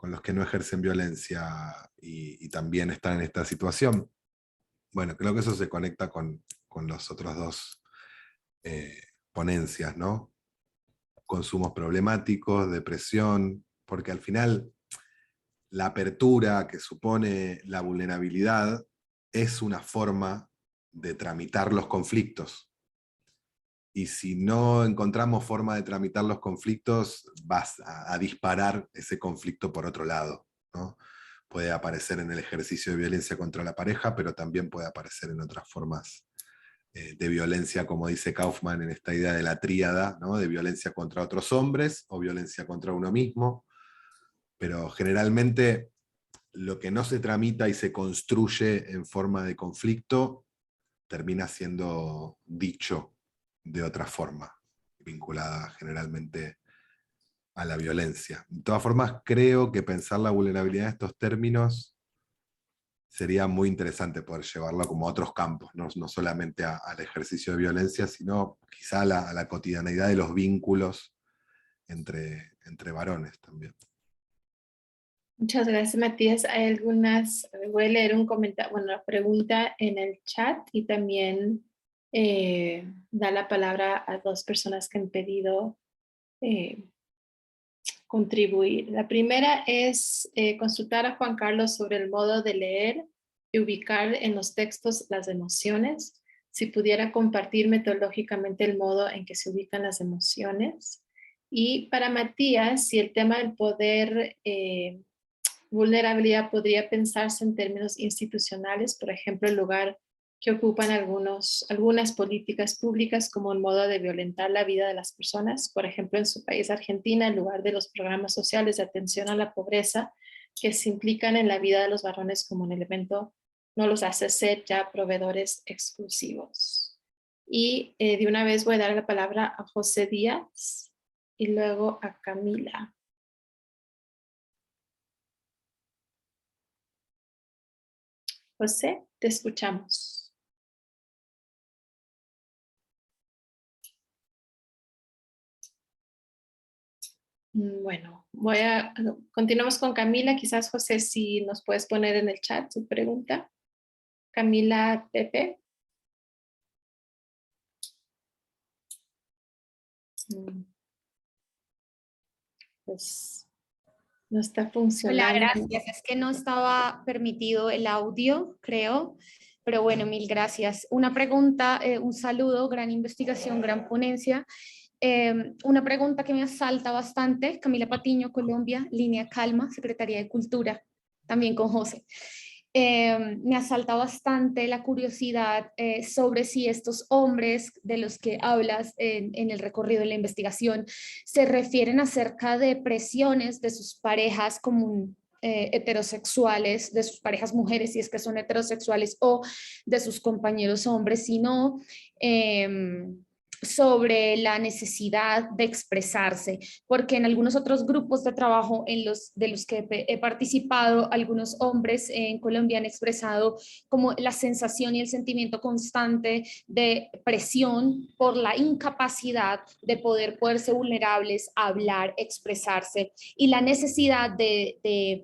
los que no ejercen violencia y también están en esta situación? Bueno, creo que eso se conecta con los otros dos ponencias, ¿no? Consumos problemáticos, depresión, porque al final la apertura que supone la vulnerabilidad es una forma de tramitar los conflictos. Y si no encontramos forma de tramitar los conflictos, vas a disparar ese conflicto por otro lado, ¿no? Puede aparecer en el ejercicio de violencia contra la pareja, pero también puede aparecer en otras formas de violencia, como dice Kaufman en esta idea de la tríada, ¿no? De violencia contra otros hombres o violencia contra uno mismo. Pero generalmente lo que no se tramita y se construye en forma de conflicto termina siendo dicho de otra forma, vinculada generalmente a la violencia. De todas formas, creo que pensar la vulnerabilidad en estos términos sería muy interesante poder llevarlo como a otros campos, no solamente al ejercicio de violencia, sino quizá a la cotidianeidad de los vínculos entre varones también. Muchas gracias, Matías. Hay algunas, voy a leer un comentario, bueno, una pregunta en el chat y también dar la palabra a dos personas que han pedido contribuir. La primera es consultar a Juan Carlos sobre el modo de leer y ubicar en los textos las emociones. Si pudiera compartir metodológicamente el modo en que se ubican las emociones. Y para Matías, si el tema del poder, vulnerabilidad podría pensarse en términos institucionales, por ejemplo, el lugar que ocupan algunas políticas públicas como un modo de violentar la vida de las personas. Por ejemplo, en su país, Argentina, en lugar de los programas sociales de atención a la pobreza que se implican en la vida de los varones como un elemento, no los hace ser ya proveedores exclusivos. Y de una vez voy a dar la palabra a José Díaz y luego a Camila. José, te escuchamos. Bueno, continuamos con Camila. Quizás, José, si nos puedes poner en el chat su pregunta. Camila Pepe. Pues no está Hola, funcionando. gracias. Es que no estaba permitido el audio, creo, pero bueno, mil gracias. Una pregunta, un saludo, gran investigación, gran ponencia. Una pregunta que me asalta bastante, Camila Patiño, Colombia, Línea Calma, Secretaría de Cultura, también con José. Me asalta bastante la curiosidad sobre si estos hombres de los que hablas en el recorrido de la investigación se refieren acerca de presiones de sus parejas como heterosexuales, de sus parejas mujeres, si es que son heterosexuales, o de sus compañeros hombres, sino sobre la necesidad de expresarse, porque en algunos otros grupos de trabajo de los que he participado, algunos hombres en Colombia han expresado como la sensación y el sentimiento constante de presión por la incapacidad de poderse vulnerables, hablar, expresarse, y la necesidad de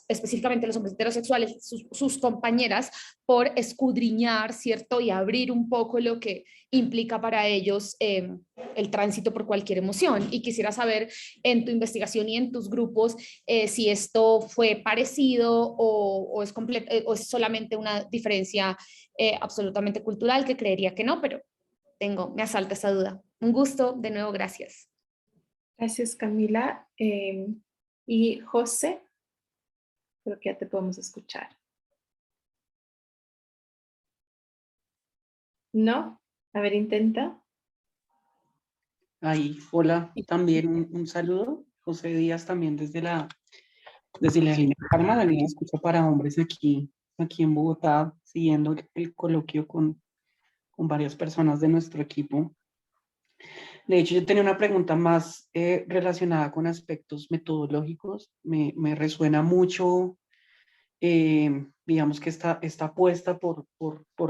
específicamente los hombres heterosexuales, sus compañeras, por escudriñar, ¿cierto? Y abrir un poco lo que implica para ellos el tránsito por cualquier emoción. Y quisiera saber en tu investigación y en tus grupos si esto fue parecido o es solamente una diferencia absolutamente cultural, que creería que no, pero me asalta esa duda. Un gusto, de nuevo, gracias. Gracias, Camila. Y José, creo que ya te podemos escuchar. ¿No? A ver, intenta. Ahí, hola, también un saludo, José Díaz también desde la línea Calma, la línea de escucha para hombres aquí en Bogotá, siguiendo el coloquio con varias personas de nuestro equipo. De hecho, yo tenía una pregunta más relacionada con aspectos metodológicos. Me resuena mucho, digamos que esta apuesta por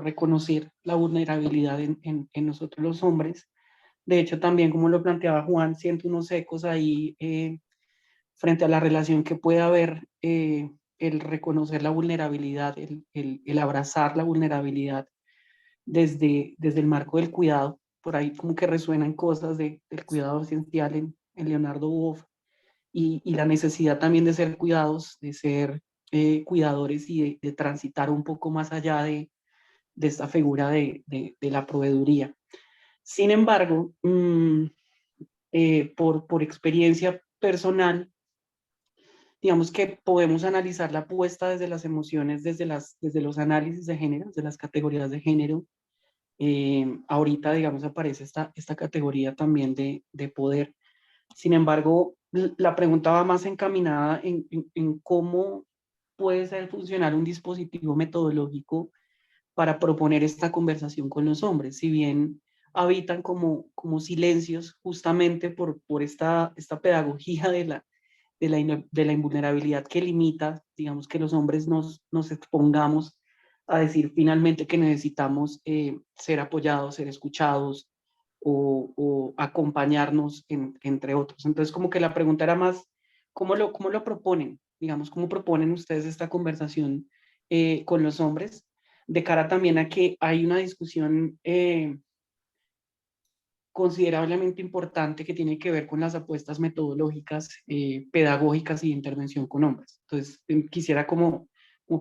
reconocer la vulnerabilidad en nosotros los hombres. De hecho, también, como lo planteaba Juan, siento unos ecos ahí frente a la relación que puede haber, el reconocer la vulnerabilidad, el abrazar la vulnerabilidad desde el marco del cuidado. Por ahí como que resuenan cosas del cuidado esencial en Leonardo Boff y la necesidad también de ser cuidados, de ser cuidadores y de transitar un poco más allá de esta figura de la proveeduría. Sin embargo, por experiencia personal, digamos que podemos analizar la apuesta desde las emociones, desde los análisis de género, desde las categorías de género. Ahorita, digamos, aparece esta categoría también de poder. Sin embargo, la pregunta va más encaminada en cómo puede ser funcionar un dispositivo metodológico para proponer esta conversación con los hombres, si bien habitan como silencios justamente por esta pedagogía de la invulnerabilidad que limita, digamos, que los hombres nos expongamos a decir finalmente que necesitamos ser apoyados, ser escuchados o acompañarnos, entre otros. Entonces, como que la pregunta era más, ¿cómo lo proponen? Digamos, ¿cómo proponen ustedes esta conversación con los hombres? de cara también a que hay una discusión considerablemente importante que tiene que ver con las apuestas metodológicas, pedagógicas y de intervención con hombres. Entonces, quisiera como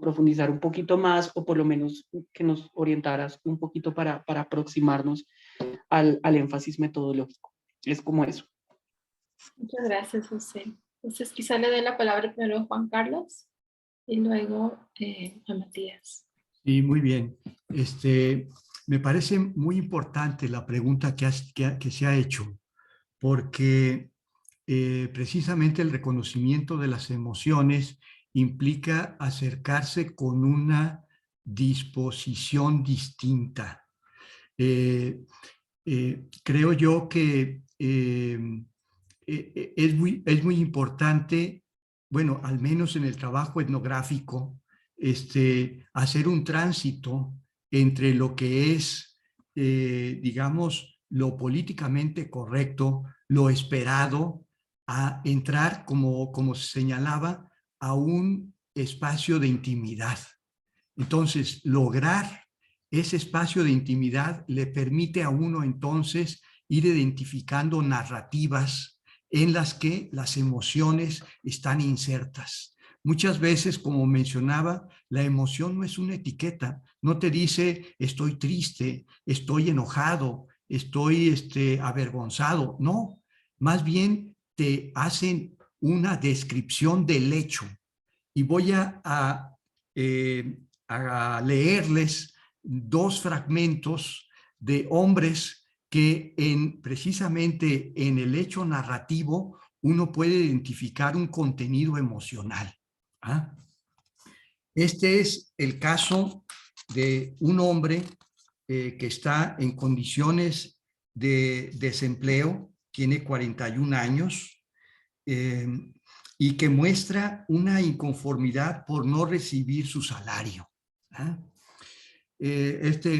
profundizar un poquito más, o por lo menos que nos orientaras un poquito para aproximarnos al énfasis metodológico. Es como eso. Muchas gracias, José. Entonces, quizá le dé la palabra primero a Juan Carlos y luego a Matías. Sí, muy bien. Me parece muy importante la pregunta que se ha hecho, porque precisamente el reconocimiento de las emociones implica acercarse con una disposición distinta. Creo yo que es muy importante, bueno, al menos en el trabajo etnográfico, hacer un tránsito entre lo que es, digamos, lo políticamente correcto, lo esperado, a entrar, como se señalaba, a un espacio de intimidad. Entonces, lograr ese espacio de intimidad le permite a uno entonces ir identificando narrativas en las que las emociones están insertas. Muchas veces, como mencionaba, la emoción no es una etiqueta, no te dice estoy triste, estoy enojado, estoy avergonzado, no, más bien te hacen una descripción del hecho. Y voy a leerles dos fragmentos de hombres que precisamente en el hecho narrativo uno puede identificar un contenido emocional. ¿Ah? Este es el caso de un hombre que está en condiciones de desempleo, tiene 41 años, y que muestra una inconformidad por no recibir su salario. ¿Ah?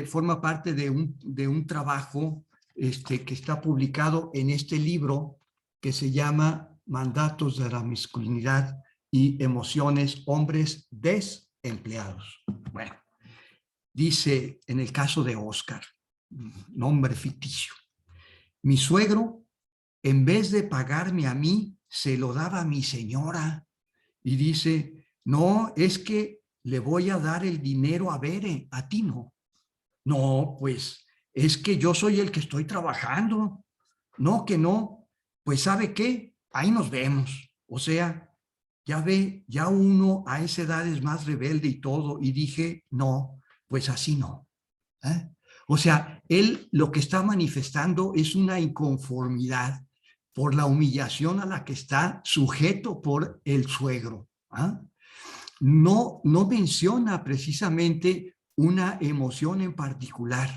Forma parte de un trabajo que está publicado en este libro que se llama Mandatos de la masculinidad y emociones, hombres desempleados. Bueno, dice en el caso de Oscar, nombre ficticio, mi suegro, en vez de pagarme a mí, se lo daba a mi señora. Y dice, no, es que le voy a dar el dinero a Bere, a ti no. No, pues es que yo soy el que estoy trabajando. No, que no. Pues ¿sabe qué? Ahí nos vemos. O sea, ya ve, ya uno a esa edad es más rebelde y todo. Y dije, no, pues así no. ¿Eh? O sea, él lo que está manifestando es una inconformidad por la humillación a la que está sujeto por el suegro. ¿Ah? No menciona precisamente una emoción en particular.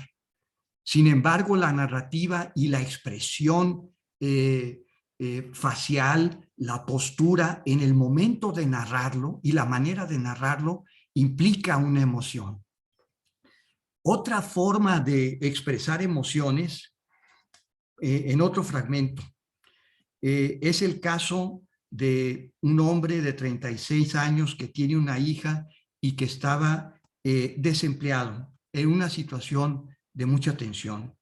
Sin embargo, la narrativa y la expresión facial, la postura en el momento de narrarlo y la manera de narrarlo implica una emoción. Otra forma de expresar emociones, en otro fragmento, es el caso de un hombre de 36 años que tiene una hija y que estaba desempleado en una situación de mucha tensión.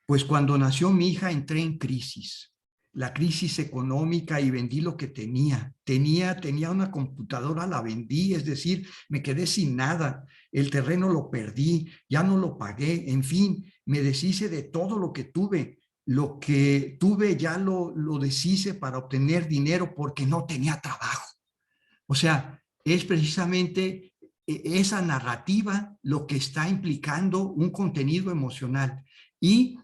Pues cuando nació mi hija entré en crisis, la crisis económica, y vendí lo que tenía. Tenía una computadora, la vendí, es decir, me quedé sin nada. El terreno lo perdí, ya no lo pagué, en fin, me deshice de todo lo que tuve. Lo que tuve ya lo deshice para obtener dinero porque no tenía trabajo. O sea, es precisamente esa narrativa lo que está implicando un contenido emocional. Y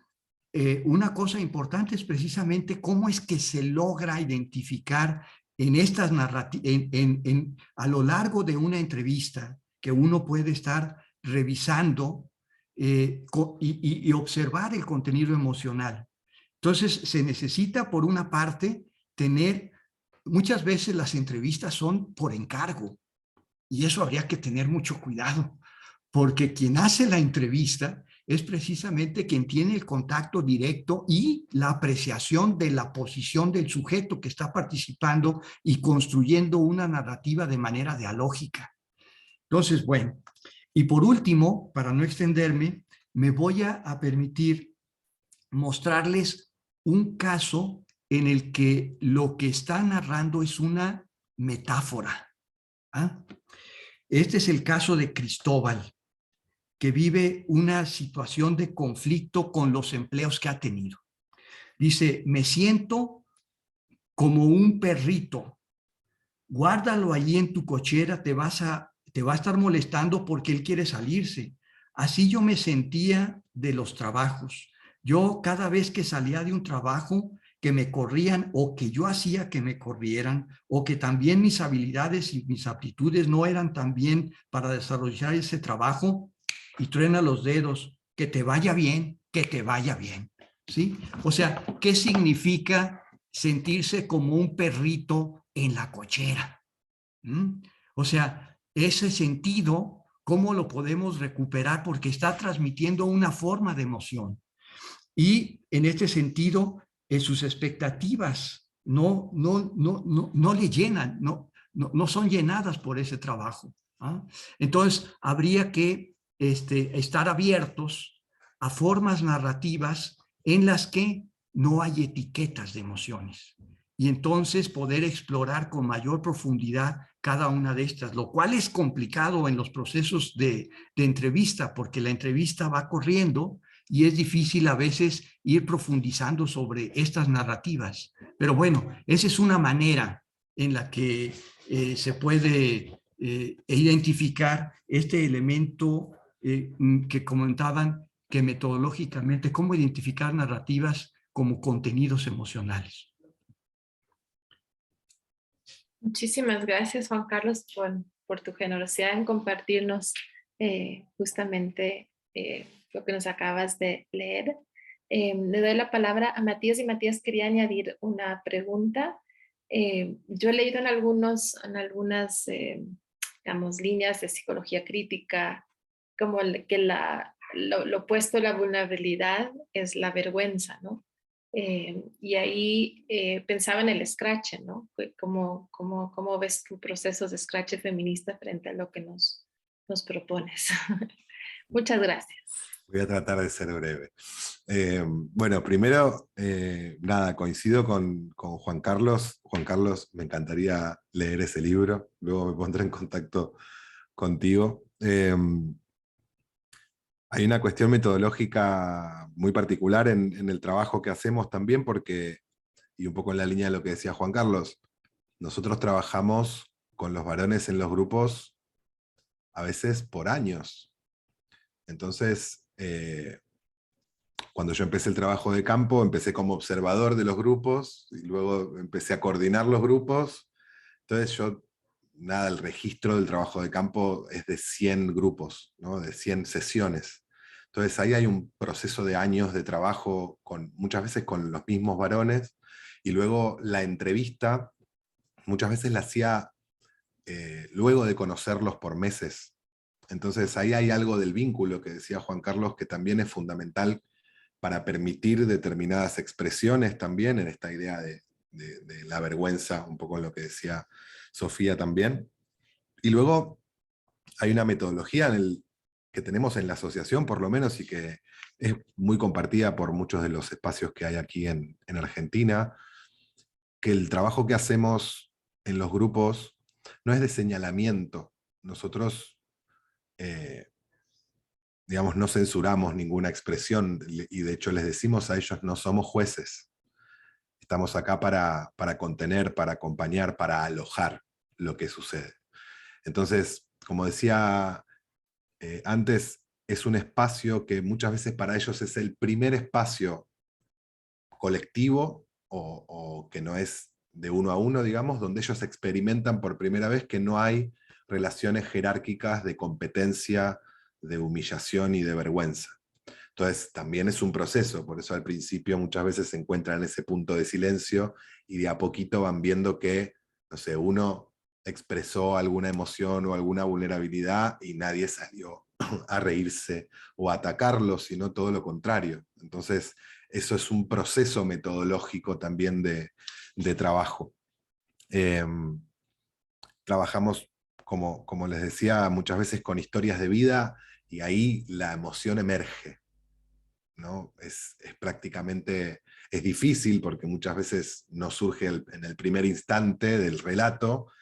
una cosa importante es precisamente cómo es que se logra identificar en estas a lo largo de una entrevista que uno puede estar revisando y observar el contenido emocional. Entonces, se necesita, por una parte, muchas veces las entrevistas son por encargo, y eso habría que tener mucho cuidado, porque quien hace la entrevista es precisamente quien tiene el contacto directo y la apreciación de la posición del sujeto que está participando y construyendo una narrativa de manera dialógica. Entonces, bueno, Y por último, para no extenderme, me voy a permitir mostrarles un caso en el que lo que está narrando es una metáfora. ¿Ah? Este es el caso de Cristóbal, que vive una situación de conflicto con los empleos que ha tenido. Dice, me siento como un perrito, guárdalo allí en tu cochera, te va a estar molestando porque él quiere salirse. Así yo me sentía de los trabajos. Yo cada vez que salía de un trabajo que me corrían o que yo hacía que me corrieran o que también mis habilidades y mis aptitudes no eran tan bien para desarrollar ese trabajo, y truena los dedos, que te vaya bien, que te vaya bien. ¿Sí? O sea, ¿qué significa sentirse como un perrito en la cochera? O sea, ese sentido, ¿cómo lo podemos recuperar? Porque está transmitiendo una forma de emoción. Y en este sentido, en sus expectativas no le llenan, no son llenadas por ese trabajo. ¿Ah? Entonces, habría que estar abiertos a formas narrativas en las que no hay etiquetas de emociones. Y entonces poder explorar con mayor profundidad cada una de estas, lo cual es complicado en los procesos de entrevista, porque la entrevista va corriendo y es difícil a veces ir profundizando sobre estas narrativas. Pero bueno, esa es una manera en la que se puede identificar este elemento que comentaban, que metodológicamente, cómo identificar narrativas como contenidos emocionales. Muchísimas gracias, Juan Carlos, por tu generosidad en compartirnos justamente lo que nos acabas de leer. Le doy la palabra a Matías, y Matías quería añadir una pregunta. Yo he leído en algunas digamos, líneas de psicología crítica, como que lo opuesto a la vulnerabilidad es la vergüenza, ¿no? Y ahí pensaba en el scratch, ¿no? ¿Cómo ves tu proceso de scratch feminista frente a lo que nos propones? Muchas gracias. Voy a tratar de ser breve. Bueno, primero, nada, coincido con Juan Carlos. Juan Carlos, me encantaría leer ese libro, luego me pondré en contacto contigo. Hay una cuestión metodológica muy particular en el trabajo que hacemos también, porque, y un poco en la línea de lo que decía Juan Carlos, nosotros trabajamos con los varones en los grupos a veces por años. Entonces, cuando yo empecé el trabajo de campo, empecé como observador de los grupos, y luego empecé a coordinar los grupos. Entonces nada, el registro del trabajo de campo es de 100 grupos, ¿no? De 100 sesiones. Entonces ahí hay un proceso de años de trabajo, muchas veces con los mismos varones, y luego la entrevista, muchas veces la hacía luego de conocerlos por meses. Entonces ahí hay algo del vínculo que decía Juan Carlos, que también es fundamental para permitir determinadas expresiones también, en esta idea de la vergüenza, un poco en lo que decía Sofía también. Y luego hay una metodología que tenemos en la asociación, por lo menos, y que es muy compartida por muchos de los espacios que hay aquí en Argentina, que el trabajo que hacemos en los grupos no es de señalamiento. Nosotros digamos, no censuramos ninguna expresión, y de hecho les decimos a ellos, no somos jueces. Estamos acá para contener, para acompañar, para alojar lo que sucede. Entonces, como decía antes, es un espacio que muchas veces para ellos es el primer espacio colectivo, o que no es de uno a uno, digamos, donde ellos experimentan por primera vez que no hay relaciones jerárquicas de competencia, de humillación y de vergüenza. Entonces también es un proceso, por eso al principio muchas veces se encuentran en ese punto de silencio y de a poquito van viendo que, no sé, uno expresó alguna emoción o alguna vulnerabilidad y nadie salió a reírse o a atacarlo, sino todo lo contrario. Entonces eso es un proceso metodológico también de trabajo. Trabajamos como les decía, muchas veces con historias de vida, y ahí la emoción emerge, ¿no? Es prácticamente, es difícil porque muchas veces no surge en el primer instante del relato,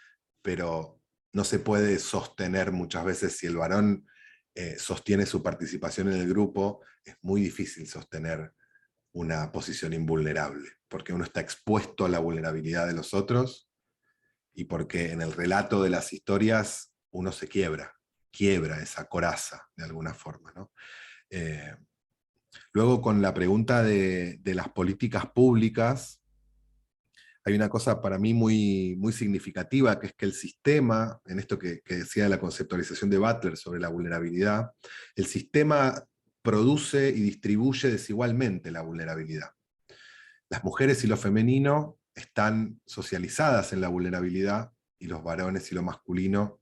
pero no se puede sostener muchas veces si el varón sostiene su participación en el grupo, es muy difícil sostener una posición invulnerable, porque uno está expuesto a la vulnerabilidad de los otros y porque en el relato de las historias uno se quiebra esa coraza de alguna forma, ¿no? Eh, Luego, con la pregunta de las políticas públicas, hay una cosa para mí muy significativa, que es que el sistema, en esto que decía de la conceptualización de Butler sobre la vulnerabilidad, el sistema produce y distribuye desigualmente la vulnerabilidad. Las mujeres y lo femenino están socializadas en la vulnerabilidad y los varones y lo masculino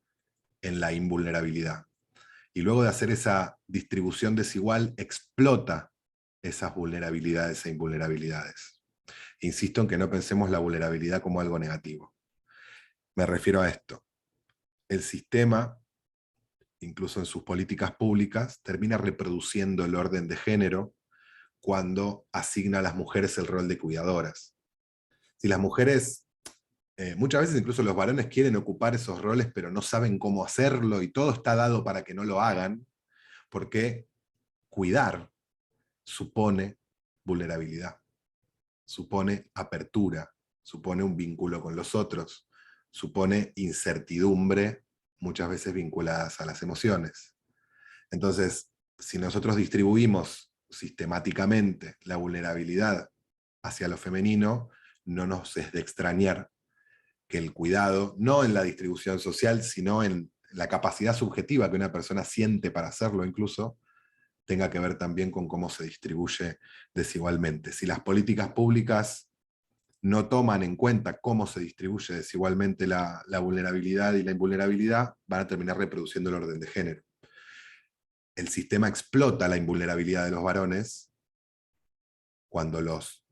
en la invulnerabilidad. Y luego de hacer esa distribución desigual, explota esas vulnerabilidades e invulnerabilidades. Insisto en que no pensemos la vulnerabilidad como algo negativo. Me refiero a esto. El sistema, incluso en sus políticas públicas, termina reproduciendo el orden de género cuando asigna a las mujeres el rol de cuidadoras. Si las mujeres, muchas veces incluso los varones quieren ocupar esos roles, pero no saben cómo hacerlo y todo está dado para que no lo hagan, porque cuidar supone vulnerabilidad, supone apertura, supone un vínculo con los otros, supone incertidumbre, muchas veces vinculadas a las emociones. Entonces, si nosotros distribuimos sistemáticamente la vulnerabilidad hacia lo femenino, no nos es de extrañar que el cuidado, no en la distribución social, sino en la capacidad subjetiva que una persona siente para hacerlo incluso, tenga que ver también con cómo se distribuye desigualmente. Si las políticas públicas no toman en cuenta cómo se distribuye desigualmente la vulnerabilidad y la invulnerabilidad, van a terminar reproduciendo el orden de género. El sistema explota la invulnerabilidad de los varones cuando los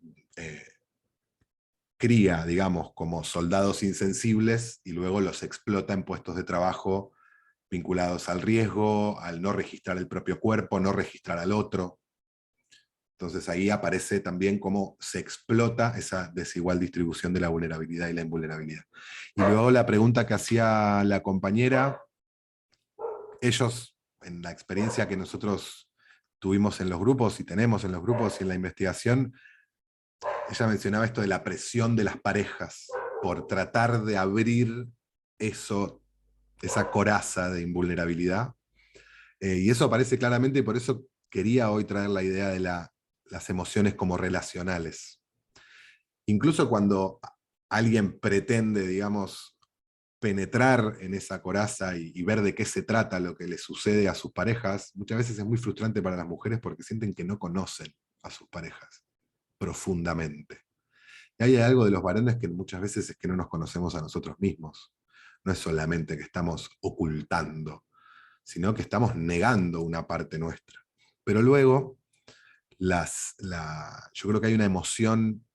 cría, digamos, como soldados insensibles y luego los explota en puestos de trabajo vinculados al riesgo, al no registrar el propio cuerpo, no registrar al otro. Entonces ahí aparece también cómo se explota esa desigual distribución de la vulnerabilidad y la invulnerabilidad. Y luego la pregunta que hacía la compañera, ellos, en la experiencia que nosotros tuvimos en los grupos y tenemos en los grupos y en la investigación, ella mencionaba esto de la presión de las parejas por tratar de abrir eso, esa coraza de invulnerabilidad. Y eso aparece claramente y por eso quería hoy traer la idea de las emociones como relacionales. Incluso cuando alguien pretende, digamos, penetrar en esa coraza y ver de qué se trata lo que le sucede a sus parejas, muchas veces es muy frustrante para las mujeres porque sienten que no conocen a sus parejas profundamente. Y hay algo de los varones que muchas veces es que no nos conocemos a nosotros mismos. No es solamente que estamos ocultando, sino que estamos negando una parte nuestra. Pero luego, yo creo que hay una emoción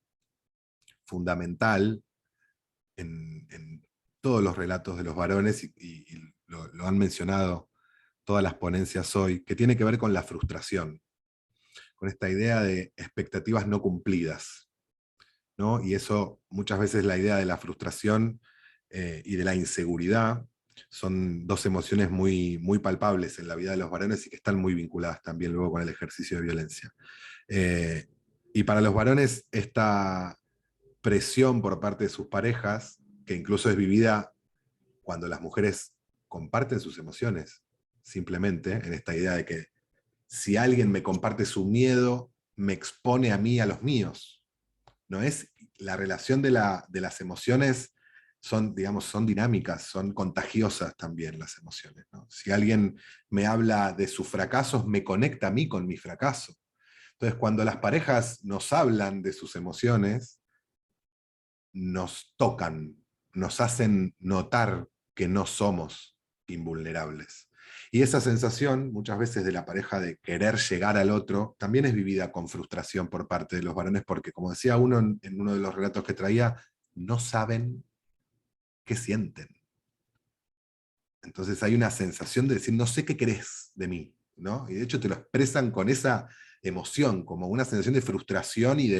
fundamental en todos los relatos de los varones, y lo han mencionado todas las ponencias hoy, que tiene que ver con la frustración, con esta idea de expectativas no cumplidas, ¿no? Y eso, muchas veces la idea de la frustración y de la inseguridad son dos emociones muy palpables en la vida de los varones y que están muy vinculadas también luego con el ejercicio de violencia. Y para los varones, esta presión por parte de sus parejas, que incluso es vivida cuando las mujeres comparten sus emociones, simplemente en esta idea de que si alguien me comparte su miedo, me expone a mí a los míos. No es la relación de las emociones, son, digamos, son dinámicas, son contagiosas también las emociones, ¿no? Si alguien me habla de sus fracasos, me conecta a mí con mi fracaso. Entonces, cuando las parejas nos hablan de sus emociones, nos tocan, nos hacen notar que no somos invulnerables. Y esa sensación, muchas veces de la pareja de querer llegar al otro, también es vivida con frustración por parte de los varones, porque como decía uno en uno de los relatos que traía, no saben qué sienten. Entonces hay una sensación de decir, no sé qué querés de mí, ¿no? Y de hecho te lo expresan con esa emoción, como una sensación de frustración y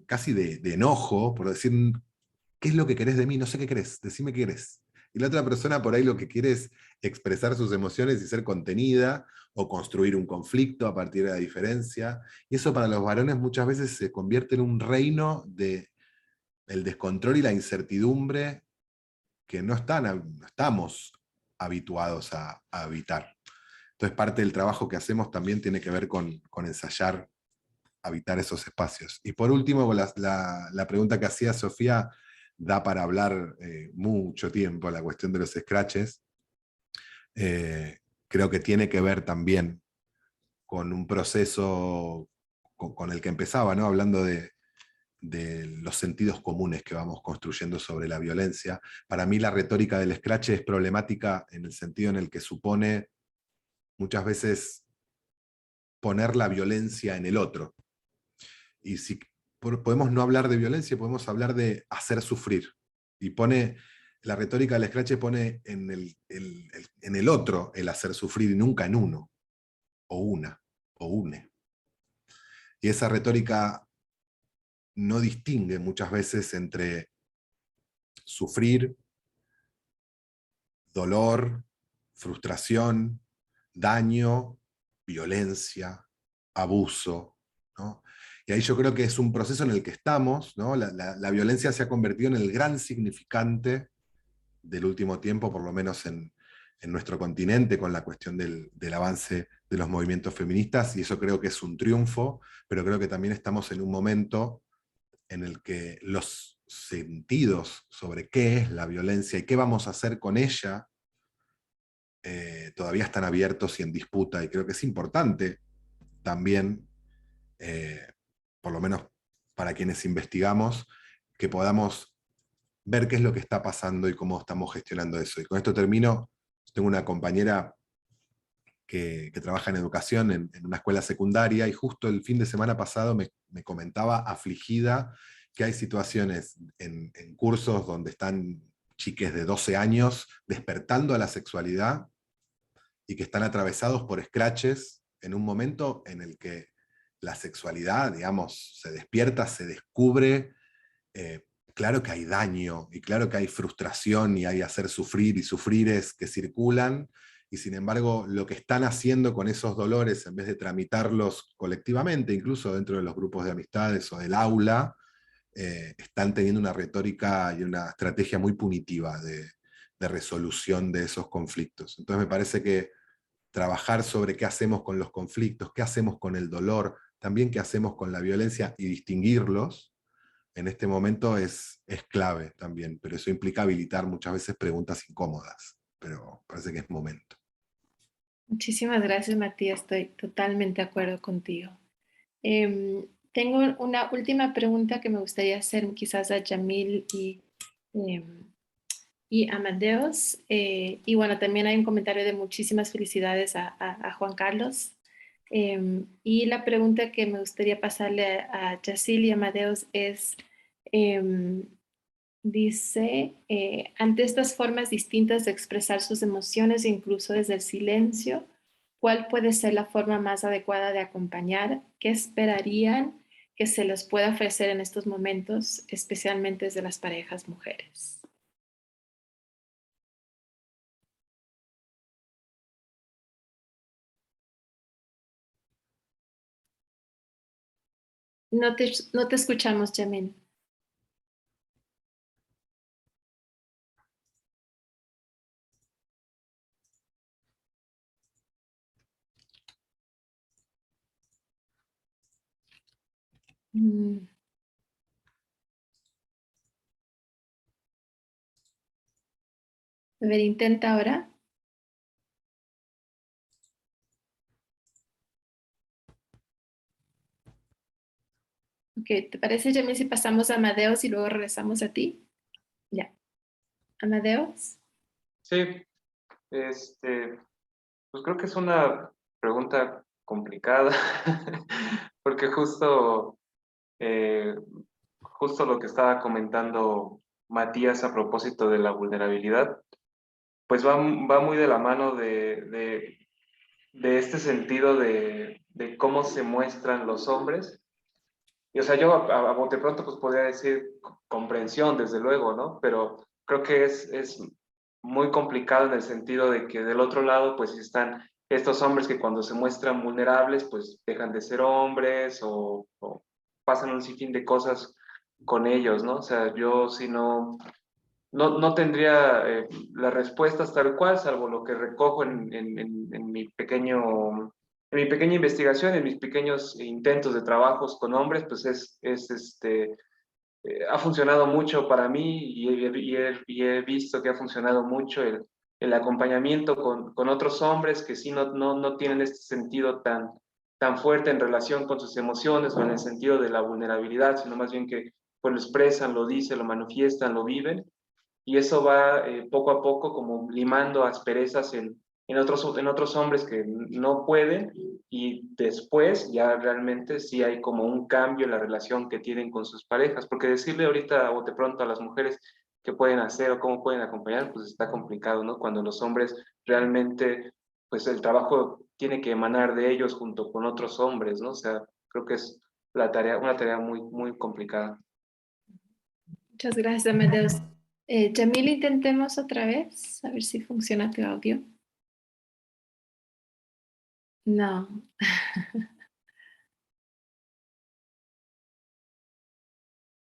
casi de enojo, por decir, ¿qué es lo que querés de mí? No sé qué querés, decime qué querés. Y la otra persona por ahí lo que quiere es expresar sus emociones y ser contenida, o construir un conflicto a partir de la diferencia. Y eso para los varones muchas veces se convierte en un reino de el descontrol y la incertidumbre que no estamos habituados a habitar. Entonces parte del trabajo que hacemos también tiene que ver con ensayar habitar esos espacios. Y por último, la pregunta que hacía Sofía da para hablar mucho tiempo, la cuestión de los scratches. Creo que tiene que ver también con un proceso con el que empezaba, ¿no? Hablando de los sentidos comunes que vamos construyendo sobre la violencia. Para mí la retórica del scratch es problemática en el sentido en el que supone muchas veces poner la violencia en el otro. Y si podemos no hablar de violencia, podemos hablar de hacer sufrir. Y la retórica del scratch pone en el otro el hacer sufrir y nunca en uno, o una, o une. Y esa retórica no distingue muchas veces entre sufrir, dolor, frustración, daño, violencia, abuso, ¿no? Y ahí yo creo que es un proceso en el que estamos, ¿no? La violencia se ha convertido en el gran significante del último tiempo, por lo menos en nuestro continente, con la cuestión del avance de los movimientos feministas, y eso creo que es un triunfo, pero creo que también estamos en un momento en el que los sentidos sobre qué es la violencia y qué vamos a hacer con ella todavía están abiertos y en disputa, y creo que es importante también, por lo menos para quienes investigamos, que podamos ver qué es lo que está pasando y cómo estamos gestionando eso. Y con esto termino. Tengo una compañera que trabaja en educación en una escuela secundaria, y justo el fin de semana pasado me comentaba afligida que hay situaciones en cursos donde están chiques de 12 años despertando a la sexualidad y que están atravesados por scratches en un momento en el que la sexualidad, digamos, se despierta, se descubre. Claro que hay daño, y claro que hay frustración, y hay hacer sufrir y sufrires que circulan, y sin embargo lo que están haciendo con esos dolores, en vez de tramitarlos colectivamente, incluso dentro de los grupos de amistades o del aula, están teniendo una retórica y una estrategia muy punitiva de resolución de esos conflictos. Entonces me parece que trabajar sobre qué hacemos con los conflictos, qué hacemos con el dolor, también qué hacemos con la violencia, y distinguirlos en este momento es clave también, pero eso implica habilitar muchas veces preguntas incómodas, pero parece que es momento. Muchísimas gracias, Matías. Estoy totalmente de acuerdo contigo. Tengo una última pregunta que me gustaría hacer quizás a Yamil y Amadeus. Y bueno, también hay un comentario de muchísimas felicidades a Juan Carlos. Y la pregunta que me gustaría pasarle a Yacil y Amadeus es, dice, ante estas formas distintas de expresar sus emociones, incluso desde el silencio, ¿cuál puede ser la forma más adecuada de acompañar? ¿Qué esperarían que se les pueda ofrecer en estos momentos, especialmente desde las parejas mujeres? No te escuchamos, Yamil. A ver, intenta ahora. Ok, ¿te parece, Yamil, si pasamos a Amadeus y luego regresamos a ti? Ya. Amadeus. Sí, pues creo que es una pregunta complicada, porque justo lo que estaba comentando Matías a propósito de la vulnerabilidad, pues va muy de la mano de este sentido de cómo se muestran los hombres. Y o sea, yo a bote pronto pues podría decir comprensión, desde luego, ¿no? Pero creo que es muy complicado en el sentido de que del otro lado pues están estos hombres que cuando se muestran vulnerables pues dejan de ser hombres o pasan un sinfín de cosas con ellos, ¿no? O sea, yo si no tendría las respuestas tal cual, salvo lo que recojo en mi pequeña investigación, en mis pequeños intentos de trabajos con hombres, pues ha funcionado mucho para mí y he visto que ha funcionado mucho el acompañamiento con otros hombres que sí no tienen este sentido tan fuerte en relación con sus emociones o en el sentido de la vulnerabilidad, sino más bien que pues lo expresan, lo dicen, lo manifiestan, lo viven y eso va poco a poco como limando asperezas en otros hombres que no pueden y después ya realmente sí hay como un cambio en la relación que tienen con sus parejas, porque decirle ahorita o de pronto a las mujeres qué pueden hacer o cómo pueden acompañar, pues está complicado, ¿no? Cuando los hombres realmente, pues el trabajo tiene que emanar de ellos junto con otros hombres, ¿no? O sea, creo que es una tarea muy complicada. Muchas gracias, Amadeus. Yamil, intentemos otra vez, a ver si funciona tu audio. No.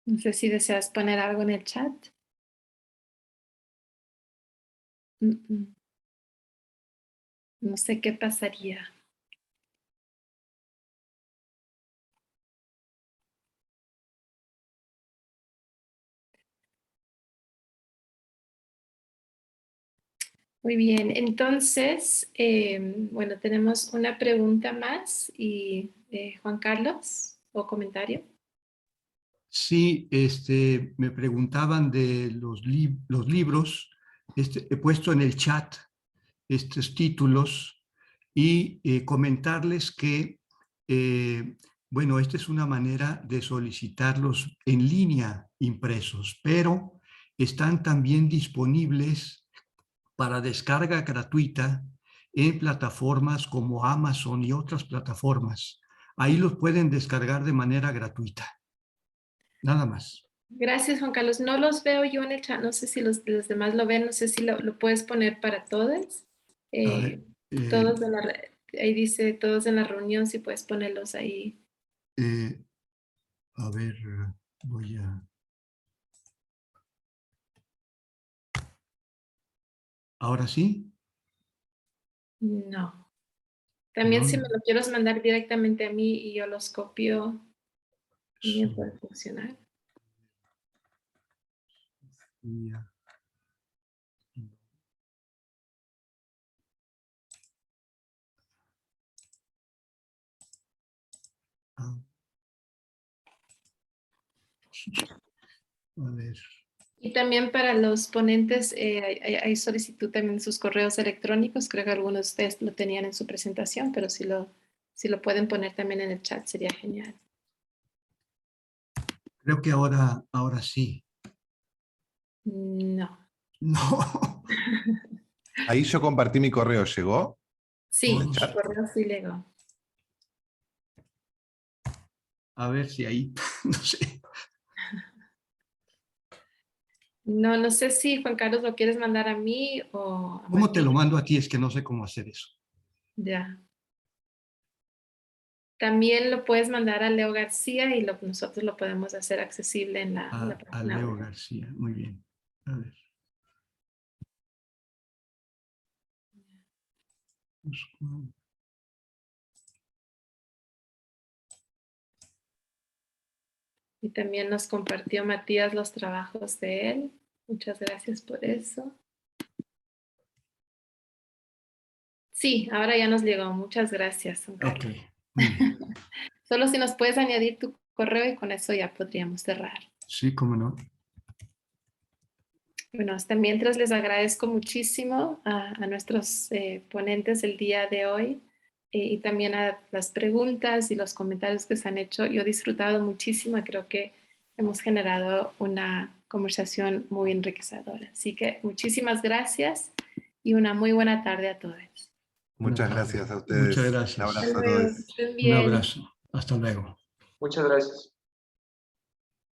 No sé si deseas poner algo en el chat. No sé qué pasaría. Muy bien, entonces, bueno, tenemos una pregunta más y Juan Carlos, o comentario. Sí, me preguntaban de los libros, he puesto en el chat estos títulos y comentarles que, bueno, esta es una manera de solicitarlos en línea impresos, pero están también disponibles para descarga gratuita en plataformas como Amazon y otras plataformas. Ahí los pueden descargar de manera gratuita. Nada más. Gracias, Juan Carlos. No los veo yo en el chat, no sé si los demás lo ven, no sé si lo puedes poner para todos. A ver, Todos ahí dice todos en la reunión, si puedes ponerlos ahí. a ver, voy a... ¿Ahora sí? No. También No, si me lo quieres mandar directamente a mí y yo los copio, también sí, puede funcionar. ya. Ah. A ver. Y también para los ponentes hay solicitud también de sus correos electrónicos. Creo que algunos de ustedes lo tenían en su presentación, pero si lo pueden poner también en el chat sería genial. Creo que ahora sí. No. No. Ahí yo compartí mi correo, ¿llegó? Sí, ¿En el el chat? correo sí llegó. A ver si ahí, no sé. No sé si Juan Carlos lo quieres mandar a mí o a ¿Cómo te Martín. lo mando a ti? Es que no sé cómo hacer eso. Ya. También lo puedes mandar a Leo García y nosotros lo podemos hacer accesible en la A página Leo web. García. Muy bien. A ver. Y también nos compartió Matías los trabajos de él. Muchas gracias por eso. Sí, ahora ya nos llegó. Muchas gracias, Juan Ok, Carlos. muy bien. Solo si nos puedes añadir tu correo y con eso ya podríamos cerrar. Sí, cómo no. Bueno, hasta mientras les agradezco muchísimo a nuestros ponentes el día de hoy y también a las preguntas y los comentarios que se han hecho. Yo he disfrutado muchísimo y creo que hemos generado una conversación muy enriquecedora. Así que muchísimas gracias y una muy buena tarde a todos. Muchas gracias a ustedes. Muchas gracias. Un abrazo Hasta a luego, todos. que estén Un bien. abrazo. Hasta luego. Muchas gracias.